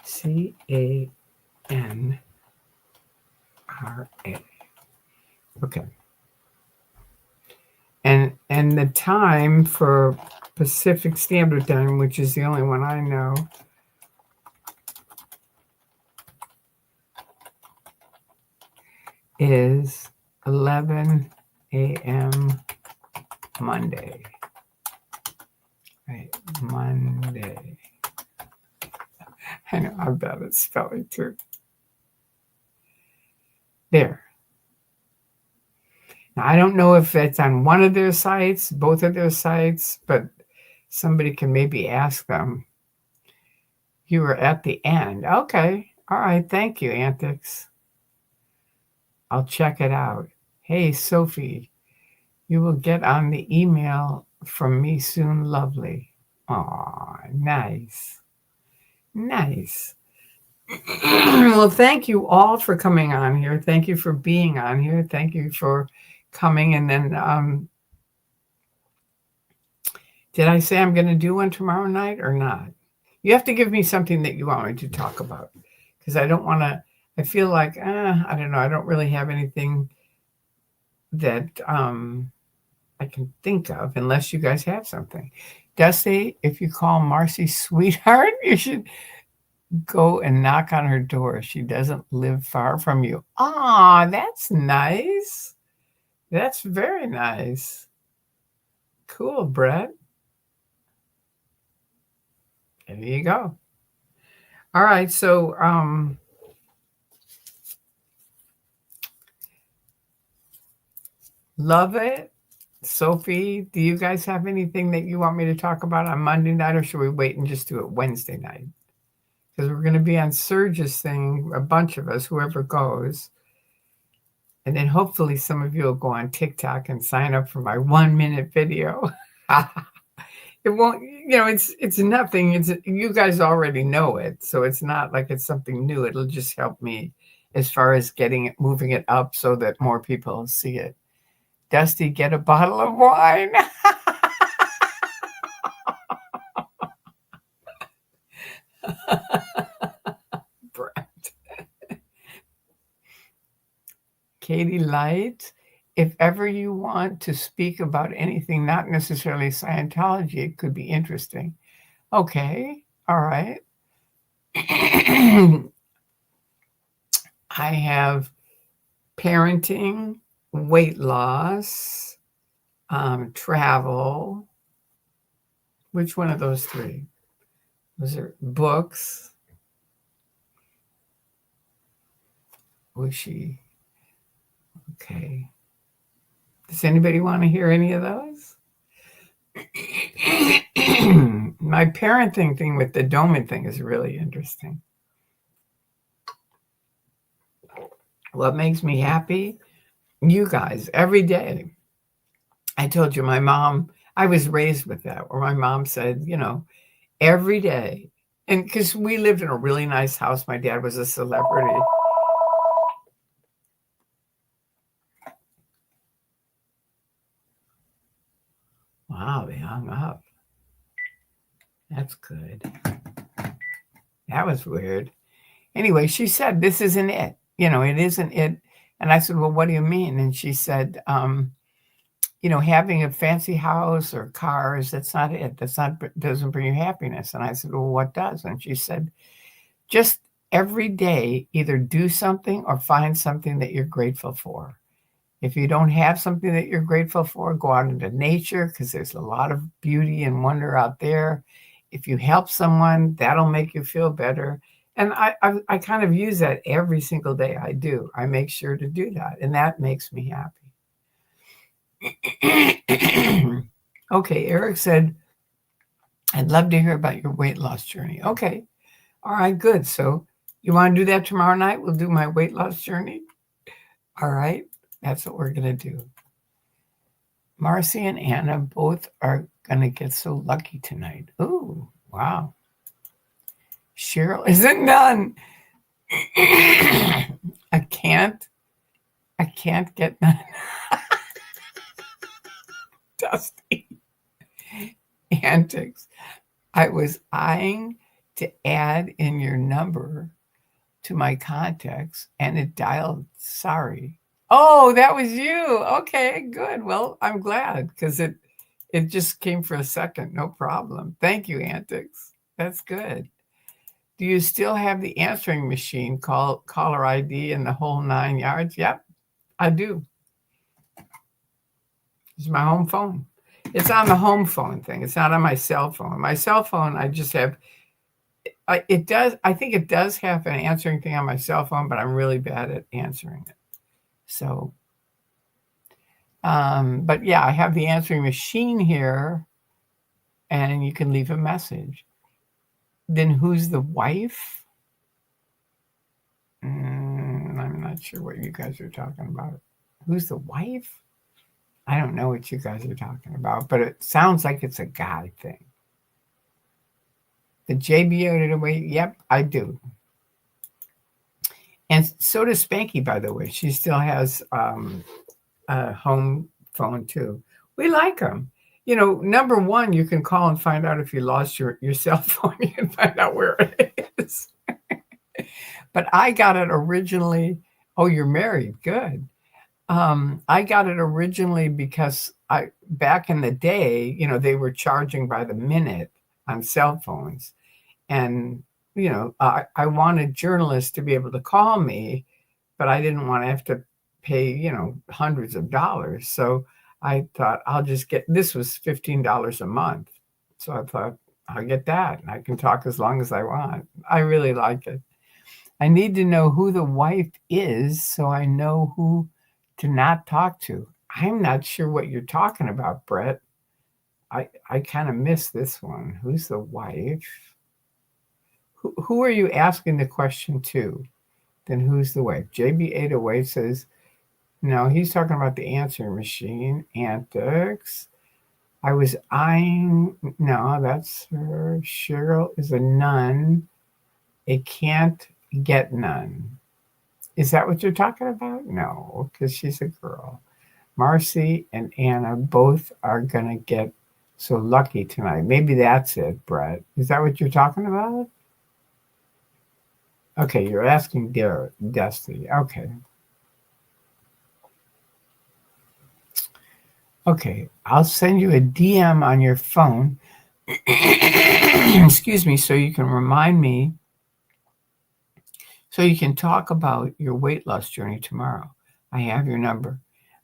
Speaker 1: CANRA. Okay. And the time for Pacific Standard Time, which is the only one I know, is 11 a.m. Monday. Right, Monday. I know, I'm bad at spelling too. There. Now, I don't know if it's on one of their sites, both of their sites, but somebody can maybe ask them. You were at the end. Okay. All right. Thank you, Antics. I'll check it out. Hey, Sophie, you will get on the email from me soon, lovely. Aw, nice. Nice. Well, thank you all for coming on here. Thank you for being on here. Thank you for coming. And then, did I say I'm going to do one tomorrow night or not? You have to give me something that you want me to talk about, because I don't want to. I feel like, I don't know. I don't really have anything that I can think of unless you guys have something. Dusty, if you call Marcy sweetheart, you should go and knock on her door. She doesn't live far from you. Ah, that's nice. That's very nice. Cool, Brett. There you go. All right, so love it. Sophie, do you guys have anything that you want me to talk about on Monday night, or should we wait and just do it Wednesday night? Because we're going to be on Surge's thing, a bunch of us, whoever goes. And then hopefully some of you will go on TikTok and sign up for my 1-minute video. It won't, it's nothing. You guys already know it. So it's not like it's something new. It'll just help me as far as moving it up so that more people see it. Dusty, get a bottle of wine. Brett. Katie Light, if ever you want to speak about anything, not necessarily Scientology, it could be interesting. Okay, all right. I have parenting, weight loss, travel, Which one of those three? Was there books? Was she? Okay. Does anybody want to hear any of those? My parenting thing with the Doman thing is really interesting. What makes me happy? You guys, every day. I told you my mom, I was raised with that, where my mom said, every day. And because we lived in a really nice house, my dad was a celebrity. Wow, they hung up. That's good. That was weird. Anyway, she said, this isn't it. It isn't it. And I said, well, what do you mean? And she said, having a fancy house or cars, that's not it. Doesn't bring you happiness. And I said, well, what does? And she said, just every day, either do something or find something that you're grateful for. If you don't have something that you're grateful for, go out into nature, because there's a lot of beauty and wonder out there. If you help someone, that'll make you feel better. And I kind of use that every single day. I do. I make sure to do that. And that makes me happy. Okay, Eric said, I'd love to hear about your weight loss journey. Okay. All right, good. So you want to do that tomorrow night? We'll do my weight loss journey. All right. That's what we're going to do. Marcy and Anna both are going to get so lucky tonight. Ooh, wow. Cheryl isn't none. I can't get none. Dusty. Antics. I was eyeing to add in your number to my contacts and it dialed sorry. Oh, that was you. Okay, good. Well, I'm glad because it just came for a second. No problem. Thank you, Antics. That's good. Do you still have the answering machine, caller ID, and the whole 9 yards? Yep, I do. It's my home phone. It's on the home phone thing. It's not on my cell phone. My cell phone, I just have. I think it does have an answering thing on my cell phone, but I'm really bad at answering it. So, but yeah, I have the answering machine here, and you can leave a message. Then who's the wife? I'm not sure what you guys are talking about. Who's the wife? I don't know what you guys are talking about, but it sounds like it's a guy thing. The JBO away. Yep, I do. And so does Spanky, by the way. She still has a home phone too. We like them. Number one, you can call and find out if you lost your cell phone. You can find out where it is. But I got it originally. Oh, you're married. Good. I got it originally because back in the day, they were charging by the minute on cell phones. And, I wanted journalists to be able to call me, but I didn't want to have to pay, hundreds of dollars. So I thought this was $15 a month. So I thought I'll get that and I can talk as long as I want. I really like it. I need to know who the wife is so I know who to not talk to. I'm not sure what you're talking about, Brett. I kind of missed this one. Who's the wife? Who are you asking the question to? Then who's the wife? JB808 says, no, he's talking about the answering machine. Antics. I was eyeing, no, that's her. Cheryl is a nun. It can't get none. Is that what you're talking about? No, because she's a girl. Marcy and Anna both are going to get so lucky tonight. Maybe that's it, Brett. Is that what you're talking about? Okay, you're asking Destiny. Okay. Okay, I'll send you a DM on your phone. Excuse me, so you can remind me. So you can talk about your weight loss journey tomorrow. I have your number.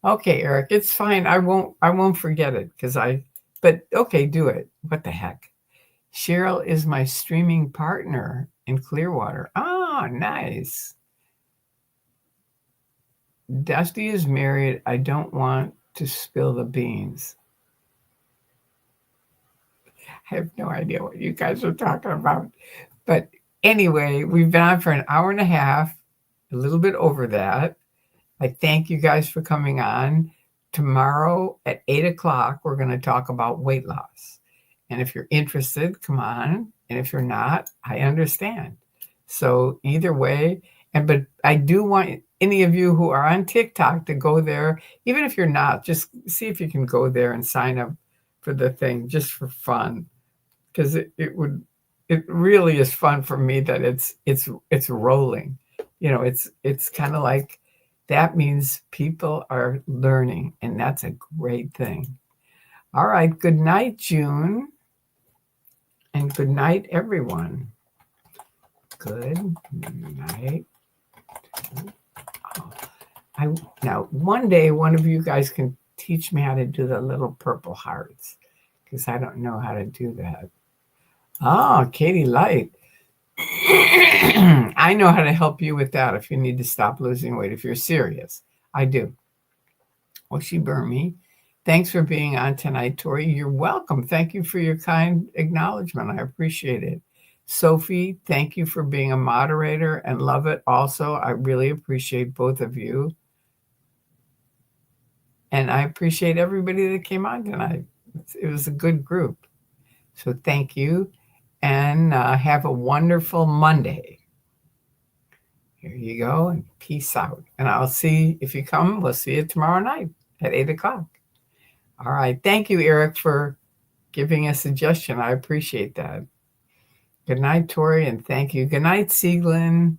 Speaker 1: Okay, Eric, it's fine. I won't forget it because I But okay, do it. What the heck? Cheryl is my streaming partner in Clearwater. Ah, nice. Dusty is married. I don't want to spill the beans. I have no idea what you guys are talking about. But anyway, we've been on for an hour and a half, a little bit over that. I thank you guys for coming on. Tomorrow at 8 o'clock, we're going to talk about weight loss. And if you're interested, come on. And if you're not, I understand. So either way, but I do want any of you who are on TikTok to go there. Even if you're not, just see if you can go there and sign up for the thing just for fun. Because it really is fun for me that it's rolling. It's kind of like, that means people are learning, and that's a great thing. All right. Good night, June. And good night, everyone. Good night. Now, one day, one of you guys can teach me how to do the little purple hearts, because I don't know how to do that. Oh, Katie Light. I know how to help you with that if you need to stop losing weight, if you're serious. I do. Well, she burned me. Thanks for being on tonight, Tori. You're welcome. Thank you for your kind acknowledgement. I appreciate it. Sophie, thank you for being a moderator, and love it. Also, I really appreciate both of you. And I appreciate everybody that came on tonight. It was a good group. So thank you, and have a wonderful Monday. Here you go, and peace out. And I'll see, if you come, we'll see you tomorrow night at 8 o'clock. All right. Thank you, Eric, for giving a suggestion. I appreciate that. Good night, Tori, and thank you. Good night, Sieglin.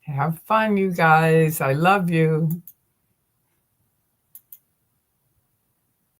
Speaker 1: Have fun, you guys. I love you.